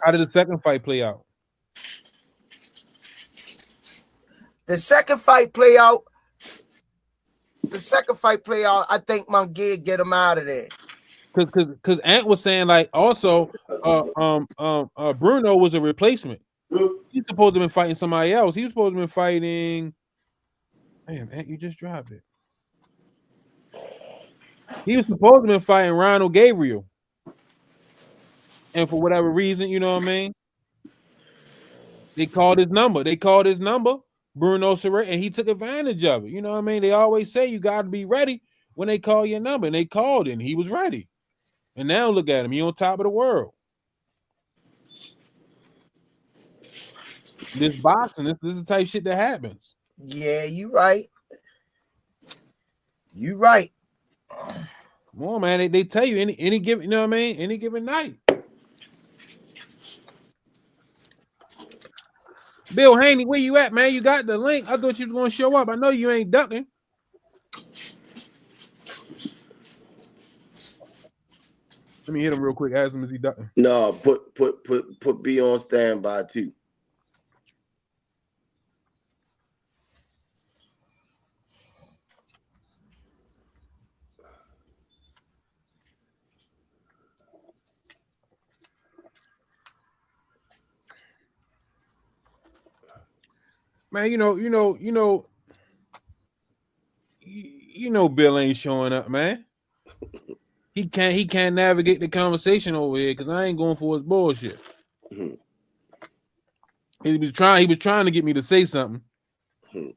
How did the second fight play out? The second fight play out. I think Munguia get him out of there. Because Ant was saying like also Bruno was a replacement. He's supposed to have been fighting somebody else. He was supposed to have been fighting. Damn, Ant, you just dropped it. He was supposed to have been fighting Ronald Gabriel. And for whatever reason, you know what I mean? They called his number. Bruno Surace, and he took advantage of it. You know what I mean? They always say you got to be ready when they call your number. And they called it, and he was ready. And now look at him. He on top of the world. This boxing, this is the type of shit that happens. Yeah, you right. You right. Come on, man. They tell you any given, you know what I mean? Any given night. Bill Haney, where you at, man? You got the link. I thought you was gonna show up. I know you ain't ducking. Let me hit him real quick. Ask him, is he ducking? No, put B on standby too. Man, you know Bill ain't showing up, man. He can't navigate the conversation over here because I ain't going for his bullshit. Mm-hmm. He was trying to get me to say something. Mm-hmm.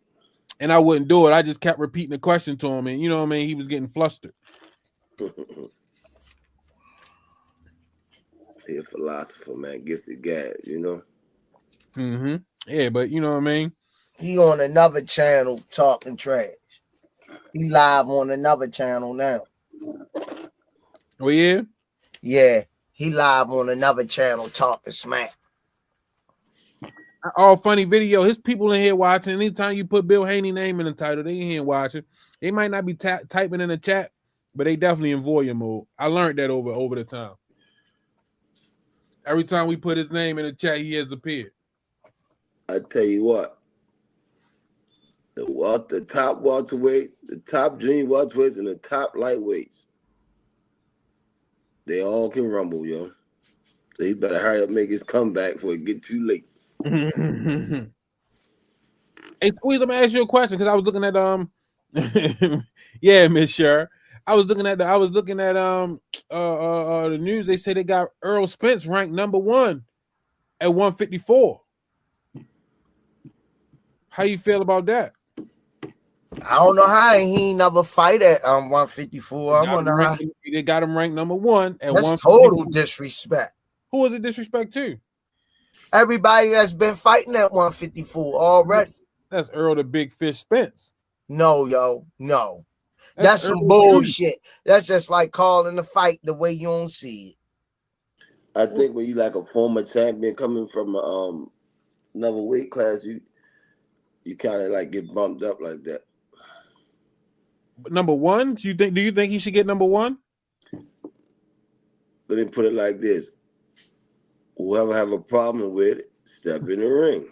And I wouldn't do it. I just kept repeating the question to him, and you know what I mean? He was getting flustered. He a philosopher, man. Gifted gab, you know? Mm-hmm. Yeah, but you know what I mean? He on another channel talking trash. He live on another channel now. Oh, yeah? Yeah, he live on another channel talking smack. All funny video. His people in here watching. Anytime you put Bill Haney name in the title, they in here watching. They might not be typing in the chat, but they definitely in voyeur mode. I learned that over the time. Every time we put his name in the chat, he has appeared. I tell you what, the top welterweights, the top junior welterweights, and the top lightweights, they all can rumble, yo. So he better hurry up and make his comeback before it get too late. Hey, Squeeze, let me ask you a question because I was looking at yeah, Miss Sher. I was looking at the news. They say they got Earl Spence ranked number 1 at 154. How you feel about that? I don't know how he ain't never fight at 154. I wonder how they got him ranked number 1 at 154. That's total disrespect. Who is it disrespect to? Everybody that's been fighting at 154 already. That's Earl the Big Fish Spence. No, yo, no. That's some bullshit. That's just like calling the fight the way you don't see it. I think when you like a former champion coming from another weight class, you kind of like get bumped up like that. Number 1? Do you think he should get number 1? Let me put it like this. Whoever have a problem with it, step in the ring.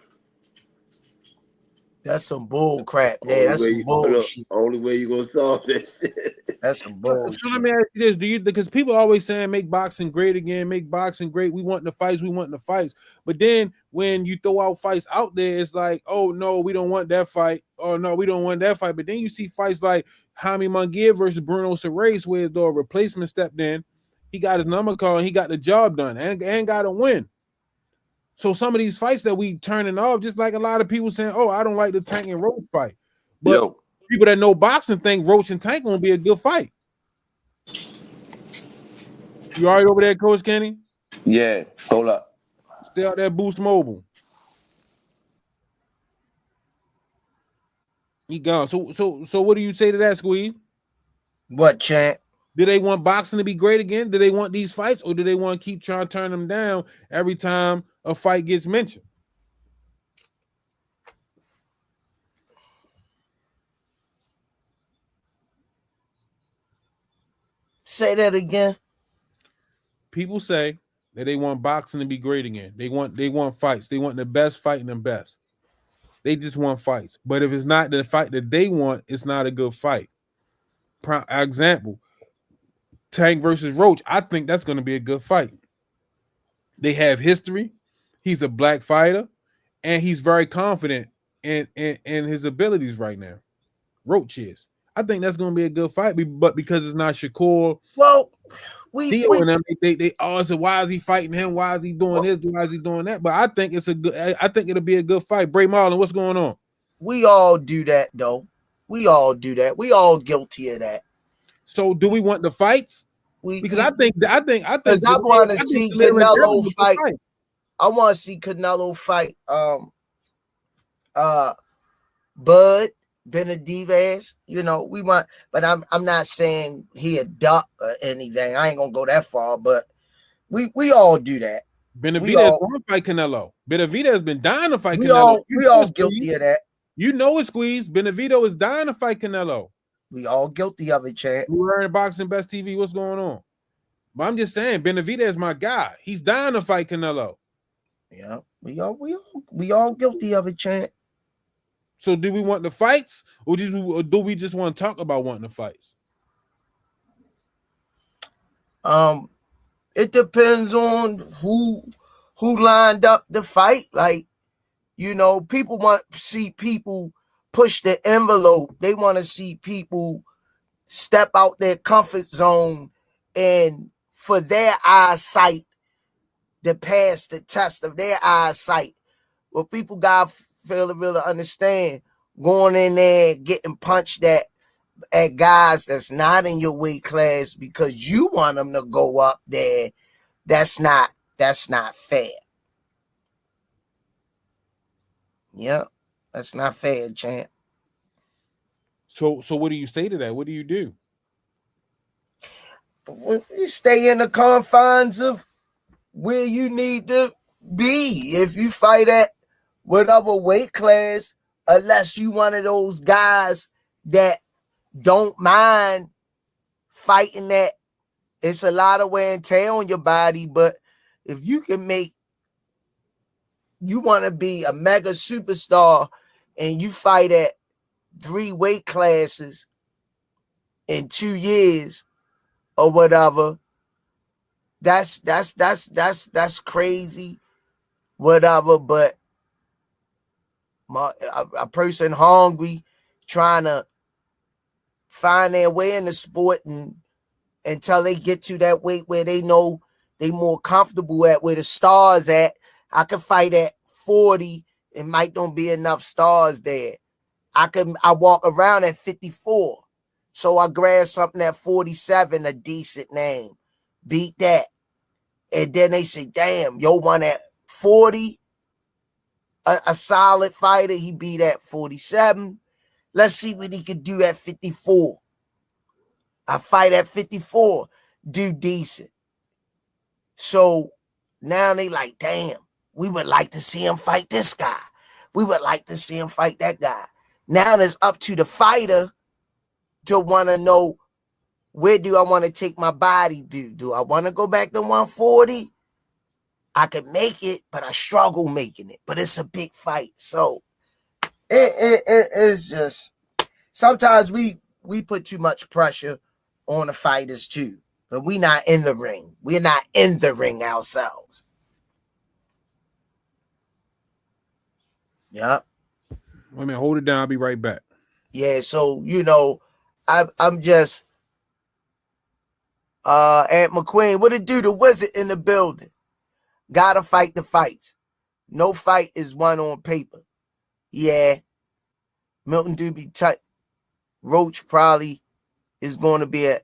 That's some bull crap. Yeah, that's some bullshit. Only way you're going to solve that shit. That's some So let bullshit. me ask you this: because people always saying make boxing great again, make boxing great. We want the fights, But then when you throw out fights out there, it's like, oh no, we don't want that fight. Oh no, we don't want that fight. But then you see fights like Jaime Munguia versus Bruno Surace, where the replacement stepped in, he got his number called, and he got the job done, and got a win. So some of these fights that we turning off, just like a lot of people saying, oh, I don't like the Tank and Roach fight, but people that know boxing think Roach and Tank gonna be a good fight. You already over there, Coach Kenny? Yeah, hold up. Stay out there, Boost Mobile. He gone. So what do you say to that, Squeeze? What, champ? Do they want boxing to be great again? Do they want these fights, or do they want to keep trying to turn them down every time a fight gets mentioned? Say that again. People say that they want boxing to be great again. They want fights. They want the best fighting the best. They just want fights. But if it's not the fight that they want, it's not a good fight. Example, Tank versus Roach. I think that's going to be a good fight. They have history. He's a black fighter, and he's very confident in his abilities right now. Roach is. I think that's going to be a good fight, but because it's not Shakur, well, and them, they all said, why is he fighting him? Why is he doing this? Why is he doing that? But I think it'll be a good fight. Bray Marlon, what's going on? We all do that, though. We all do that. We all guilty of that. So do we want the fights? Because I think because I want to see Canelo fight. I want to see Canelo fight Bud Benavidez. You know, we want, but I'm not saying he a duck or anything. I ain't gonna go that far, but we all do that. Benavidez want to fight Canelo. Benavidez has been dying to fight Canelo. We all guilty of that. You know it, Squeeze. Benavidez is dying to fight Canelo. We all guilty of it, Chad. We're in Boxing Best TV. What's going on? But I'm just saying, Benavidez is my guy. He's dying to fight Canelo. Yeah, we all guilty of it, Chad. So do we want the fights, or do we just want to talk about wanting the fights? It depends on who lined up the fight. Like, you know, people want to see people push the envelope. They want to see people step out their comfort zone and for their eyesight to pass the test of their eyesight. Well, people got fail to really understand going in there getting punched at guys that's not in your weight class because you want them to go up there. That's not fair. Yep, that's not fair, champ. So what do you say to that? What do you do? You stay in the confines of where you need to be. If you fight at whatever weight class, unless you one of those guys that don't mind fighting that, it's a lot of wear and tear on your body. But if you can you want to be a mega superstar and you fight at 3 weight classes in 2 years or whatever, that's crazy, whatever. But a person hungry, trying to find their way in the sport and until they get to that weight where they know they more comfortable at, where the stars at. I can fight at 40. It might not be enough stars there. I walk around at 54. So I grab something at 47, a decent name. Beat that. And then they say, damn, yo, one at 40, a solid fighter, he beat at 47. Let's see what he could do at 54. I fight at 54, do decent. So now they like, damn, we would like to see him fight this guy. We would like to see him fight that guy. Now it's up to the fighter to want to know, where do I want to take my body? Do I want to go back to 140? I could make it, but I struggle making it. But it's a big fight. So it's just, sometimes we put too much pressure on the fighters too. But we not in the ring. We're not in the ring ourselves. Yep. Wait a minute, hold it down. I'll be right back. Yeah, so I'm just Aunt McQueen, what it do? The wizard in the building. Gotta fight the fights. No fight is won on paper. Yeah. Milton Doobie tight. Roach probably is going to be an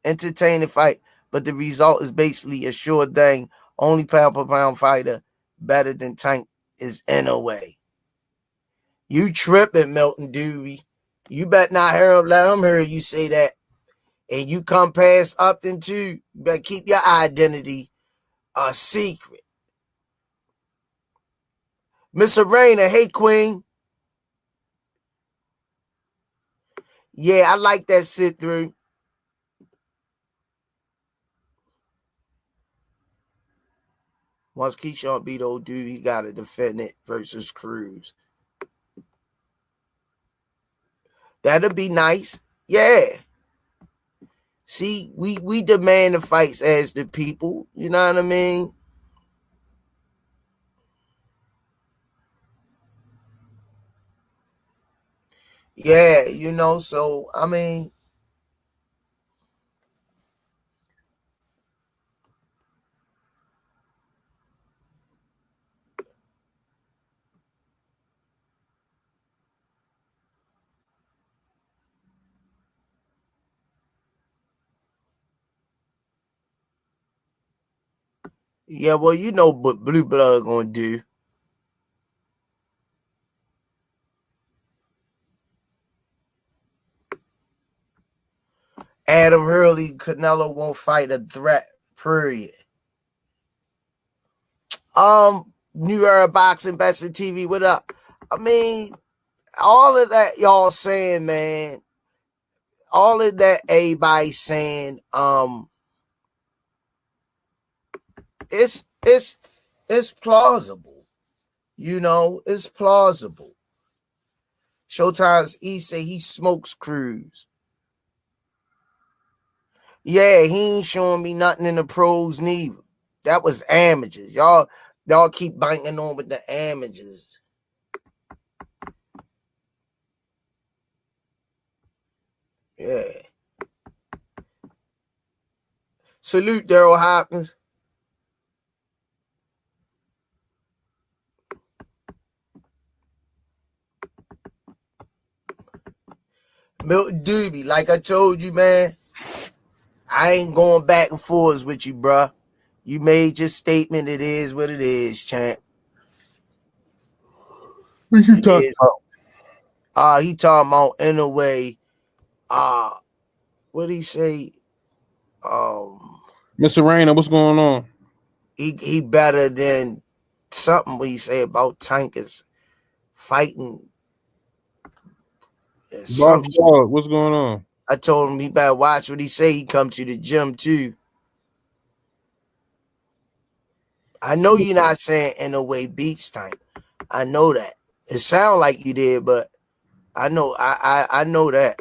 entertaining fight, but the result is basically a sure thing. Only pound per pound fighter better than Tank is NOA. You tripping, Milton Doobie. You better not let him hear you say that. And you come past Upton too. You better keep your identity a secret. Miss Arena, hey Queen. Yeah, I like that sit through. Once Keyshawn beat old dude, he got to defend it versus Cruz. That'll be nice. Yeah. See, we demand the fights as the people. You know what I mean? Yeah, so, I mean, yeah, well, you know what Blue Blood gonna do. Adam Hurley, Canelo won't fight a threat, period. New Era Boxing, Best in TV, what up? I mean, all of that y'all saying, man, all of that everybody's saying, it's plausible. It's plausible. Showtime's E say he smokes Cruz. Yeah, he ain't showing me nothing in the pros neither. That was amateurs. Y'all keep banking on with the amateurs. Yeah. Salute Daryl Hopkins. Milton Doobie, like I told you, man, I ain't going back and forth with you, bruh. You made your statement. It is what it is, champ. What you talking about? He talking about in a way. What did he say? Mr. Rainer, what's going on? He better than something what he say about tankers fighting. What's going on? I told him he better watch what he say. He come to the gym too. I know you're not saying in a way beats Tank. I know that. It sound like you did, but I know I know that.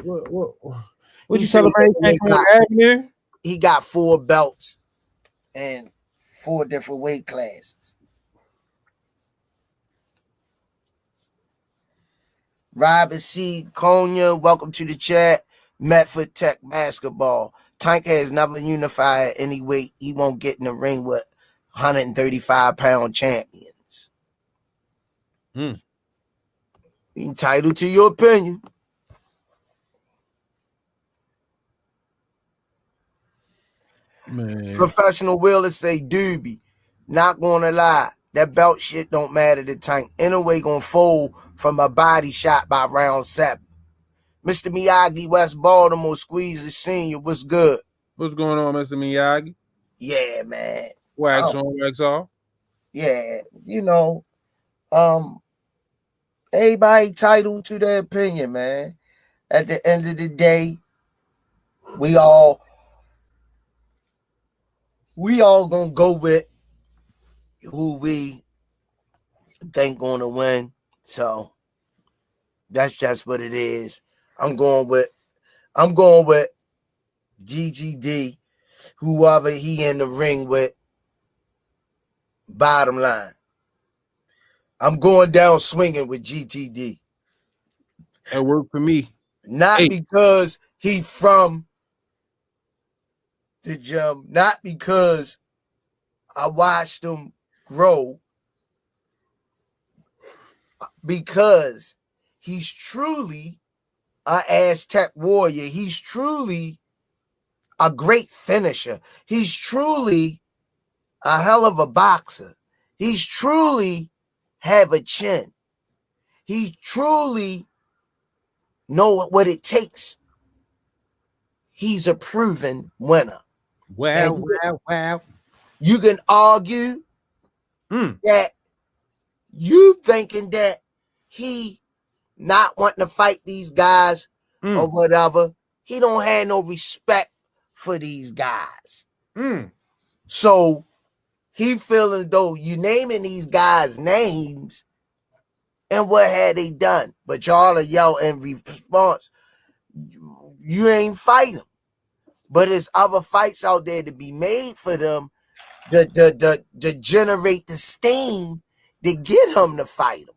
What you celebrating? He got 4 belts and 4 different weight classes. Robert C. Konya, welcome to the chat. Medford Tech basketball. Tank has never unified any weight. He won't get in the ring with 135-pound champions. Entitled to your opinion. Man. Professional Wheelers say Doobie. Not gonna lie. That belt shit don't matter to Tank. Anyway, gonna fold from a body shot by round 7. Mr. Miyagi, West Baltimore, Squeeze Senior. What's good? What's going on, Mr. Miyagi? Yeah, man. Wax on, wax off. Yeah, everybody entitled to their opinion, man. At the end of the day, we all gonna go with who we think gonna win. So that's just what it is. I'm going with GTD, whoever he in the ring with. Bottom line, I'm going down swinging with GTD. That worked for me. Not Hey. because he from the gym, not because I watched him grow, because he's truly an Aztec warrior. He's truly a great finisher. He's truly a hell of a boxer. He's truly have a chin. He truly know what it takes. He's a proven winner. Wow. You can argue that you thinking that he not wanting to fight these guys or whatever. He don't have no respect for these guys. So he feeling though you naming these guys names and what had they done? But y'all are yell in response, you ain't fight them. But there's other fights out there to be made for them to generate the steam to get him to fight them.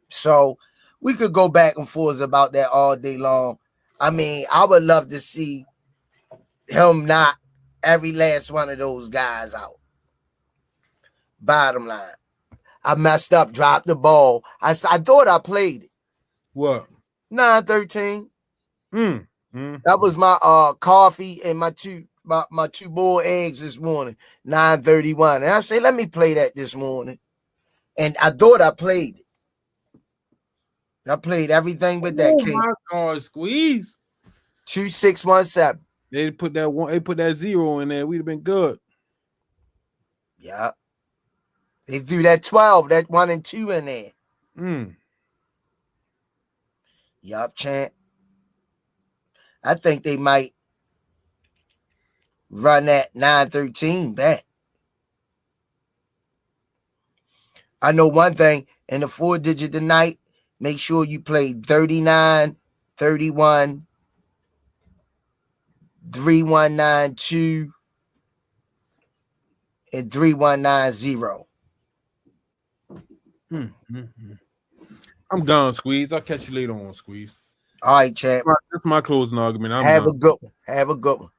So we could go back and forth about that all day long. I mean, I would love to see him knock every last one of those guys out. Bottom line, I messed up, dropped the ball. I thought I played it. What? 9-13. That was my coffee and my two boiled eggs this morning. 9:31, and I say, let me play that this morning, and I thought I played it. I played everything but that. Oh my God, Squeeze. 2617. They put that one. They put that 0 in there. We'd have been good. Yeah. They threw that 12, that 1 and 2 in there. Yup, champ. I think they might run that 9-13 back. I know one thing, in the 4-digit tonight, make sure you play 39, 31, 3192, and 3190. I'm gone, Squeeze. I'll catch you later on, Squeeze. All right, champ. That's my closing argument. Have a good one. Have a good one.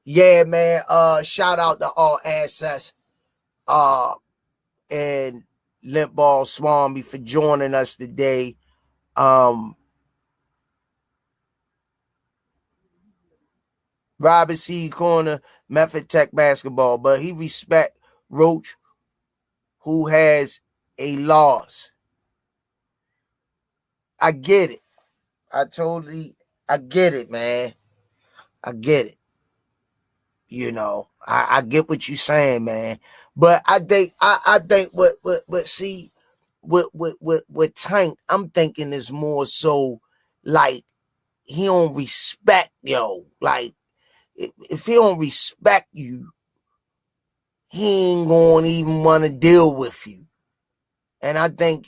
Yeah, man. Shout out to all access and Limp Ball Swami for joining us today. Robert C. Corner, Method Tech Basketball, but he respect Roach, who has a loss. I get it. I get it, man. I get it. You know, I get what you're saying, man. But I think with Tank, I'm thinking is more so like he don't respect like if he don't respect you, he ain't gonna even want to deal with you. And I think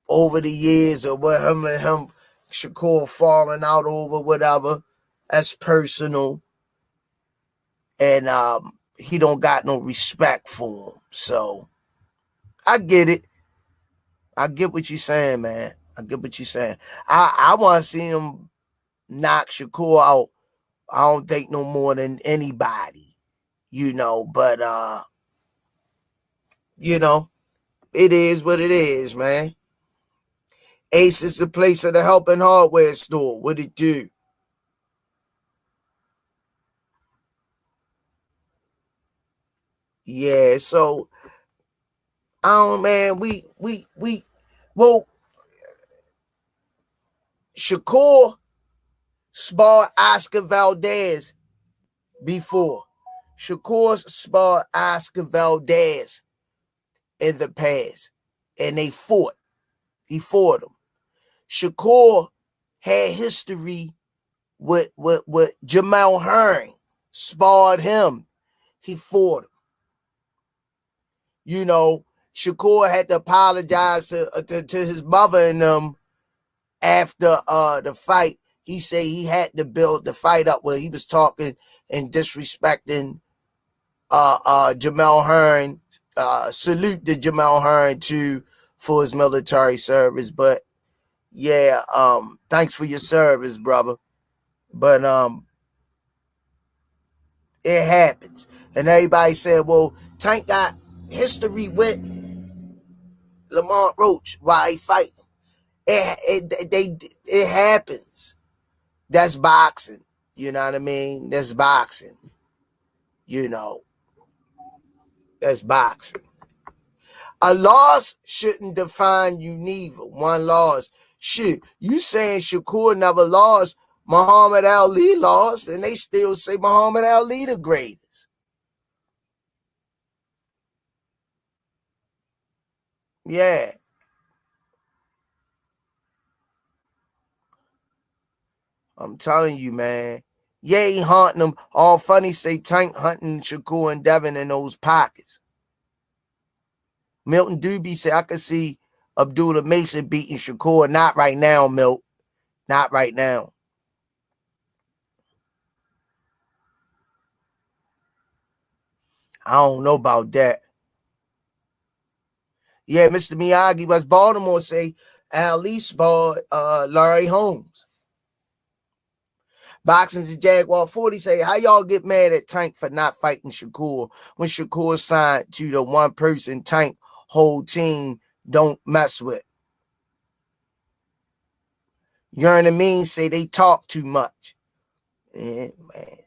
over the years of what him and him, Shakur falling out over whatever, that's personal. And he don't got no respect for him. So I get it. I get what you're saying, man. I get what you're saying. I want to see him knock Shakur out. I don't think no more than anybody, but it is what it is, man. Ace is the place of the helping hardware store. What it do? Yeah, so Shakur sparred Oscar Valdez before. Shakur sparred Oscar Valdez in the past, and they fought. He fought him. Shakur had history with Jamal Hearn, sparred him. He fought him. Shakur had to apologize to his mother and them after the fight. he said he had to build the fight up where he was talking and disrespecting Jamel Hearn. Salute to Jamel Hearn too for his military service. But yeah, thanks for your service, brother. But it happens. And everybody said, well, Tank got history with Lamont Roach while he fighting. It happens. That's boxing. You know what I mean? That's boxing. You know, that's boxing. A loss shouldn't define you neither. One loss. Shit, you saying Shakur never lost, Muhammad Ali lost, and they still say Muhammad Ali the greatest. Yeah. I'm telling you, man. Yeah, he hunting them. All funny say Tank hunting Shakur and Devin in those pockets. Milton Doobie said, I could see Abdullah Mason beating Shakur. Not right now, Milt. Not right now. I don't know about that. Yeah, Mr. Miyagi, West Baltimore say Ali sparred Larry Holmes. Boxing to Jaguar 40 say, how y'all get mad at Tank for not fighting Shakur when Shakur signed to the one person Tank whole team don't mess with? You know what I mean? Say they talk too much. Yeah, man.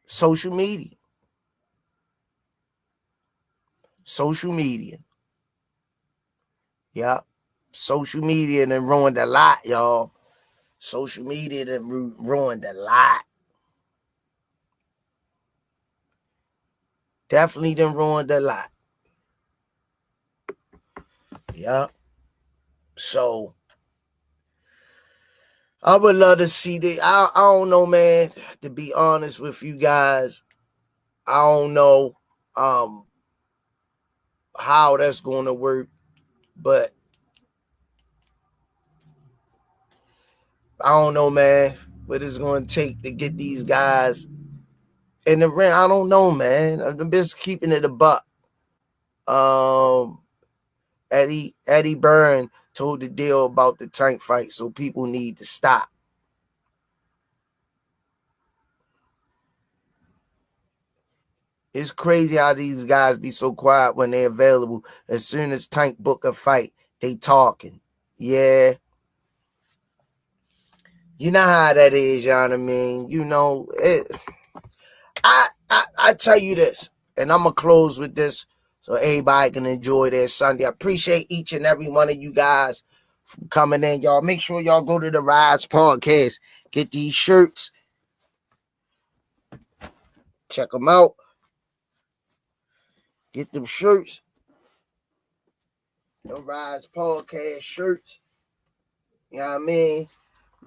Social media. Social media. Yep. Social media done ruined a lot, y'all. Social media done ruined a lot. Definitely done ruined a lot. Yep. So I would love to see that. I don't know, man. To be honest with you guys, I don't know how that's going to work, but I don't know, man, what it's going to take to get these guys in the ring. I don't know, man. I'm just keeping it a buck. Eddie Byrne told the deal about the Tank fight, so people need to stop. It's crazy how these guys be so quiet when they're available. As soon as Tank book a fight, they talking. Yeah. You know how that is, you know what I mean? You know, I tell you this, and I'm going to close with this so everybody can enjoy their Sunday. I appreciate each and every one of you guys for coming in, y'all. Make sure y'all go to the Rize Podcast. Get these shirts. Check them out. Get them shirts. The Rize Podcast shirts. You know what I mean?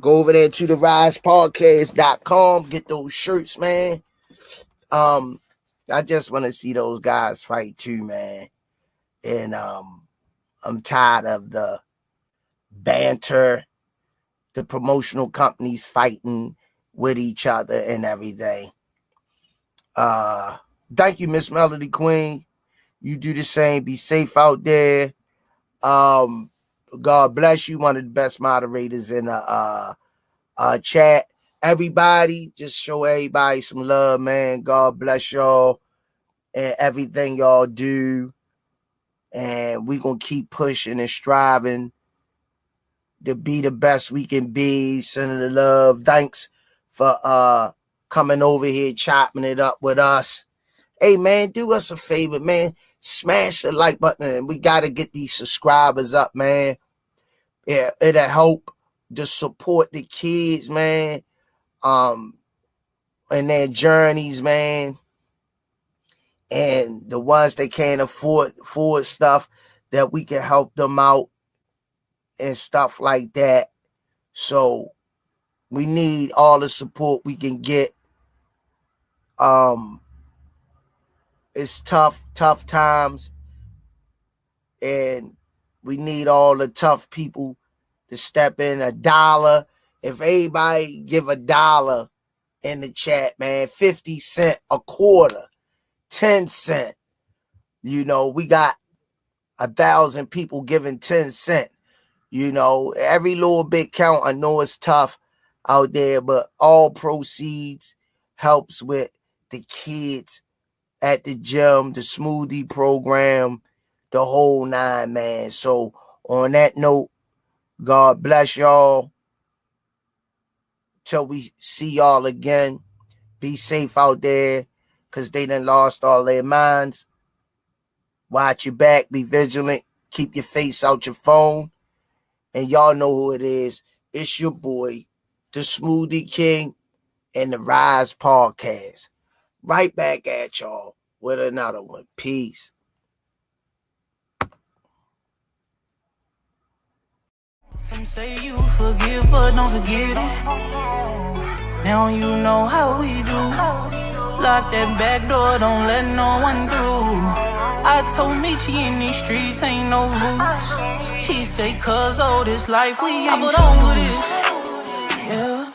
Go over there to the risepodcast.com. Get those shirts, man. I just want to see those guys fight too, man. And I'm tired of the banter, the promotional companies fighting with each other and everything. Thank you, Miss Melody Queen. You do the same. Be safe out there. God bless you. One of the best moderators in the chat. Everybody, just show everybody some love, man. God bless y'all and everything y'all do. And we're going to keep pushing and striving to be the best we can be. Sending the love. Thanks for coming over here, chopping it up with us. Hey, man, do us a favor, man. Smash the like button. And we got to get these subscribers up, man. Yeah, it'll help to support the kids, man. And their journeys, man. And the ones that can't afford stuff, that we can help them out and stuff like that. So we need all the support we can get. It's tough times. And we need all the tough people to step in. $1 If everybody give $1 in the chat, man, 50 cents, a quarter, 10 cents. You know, we got 1,000 people giving 10 cents. You know, every little bit count. I know it's tough out there, but all proceeds helps with the kids at the gym, the smoothie program, the whole 9, man. So on that note, God bless y'all. Till we see y'all again. Be safe out there, because they done lost all their minds. Watch your back. Be vigilant. Keep your face out your phone. And y'all know who it is. It's your boy, the Smoothie King, and the Rize Podcast. Right back at y'all with another one. Peace. Some say you forgive, but don't forget it. Now you know how we do. Lock that back door, don't let no one through. I told Michi in these streets ain't no roots. He say, cuz this life we ain't over this. Yeah.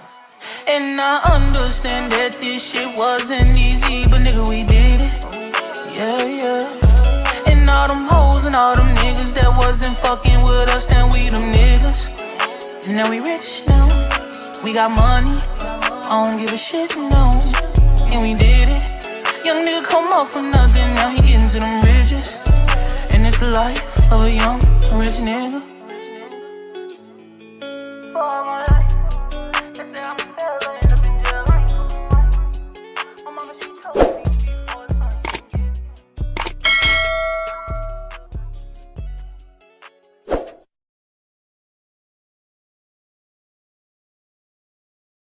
And I understand that this shit wasn't easy, but nigga, we did it. Yeah, yeah. And all them hoes and all them niggas that wasn't fucking with us, then we them niggas. And now we rich now. We got money. I don't give a shit, no. And we did it. Young nigga come up from nothing, now he getting to them riches. And it's the life of a young rich nigga.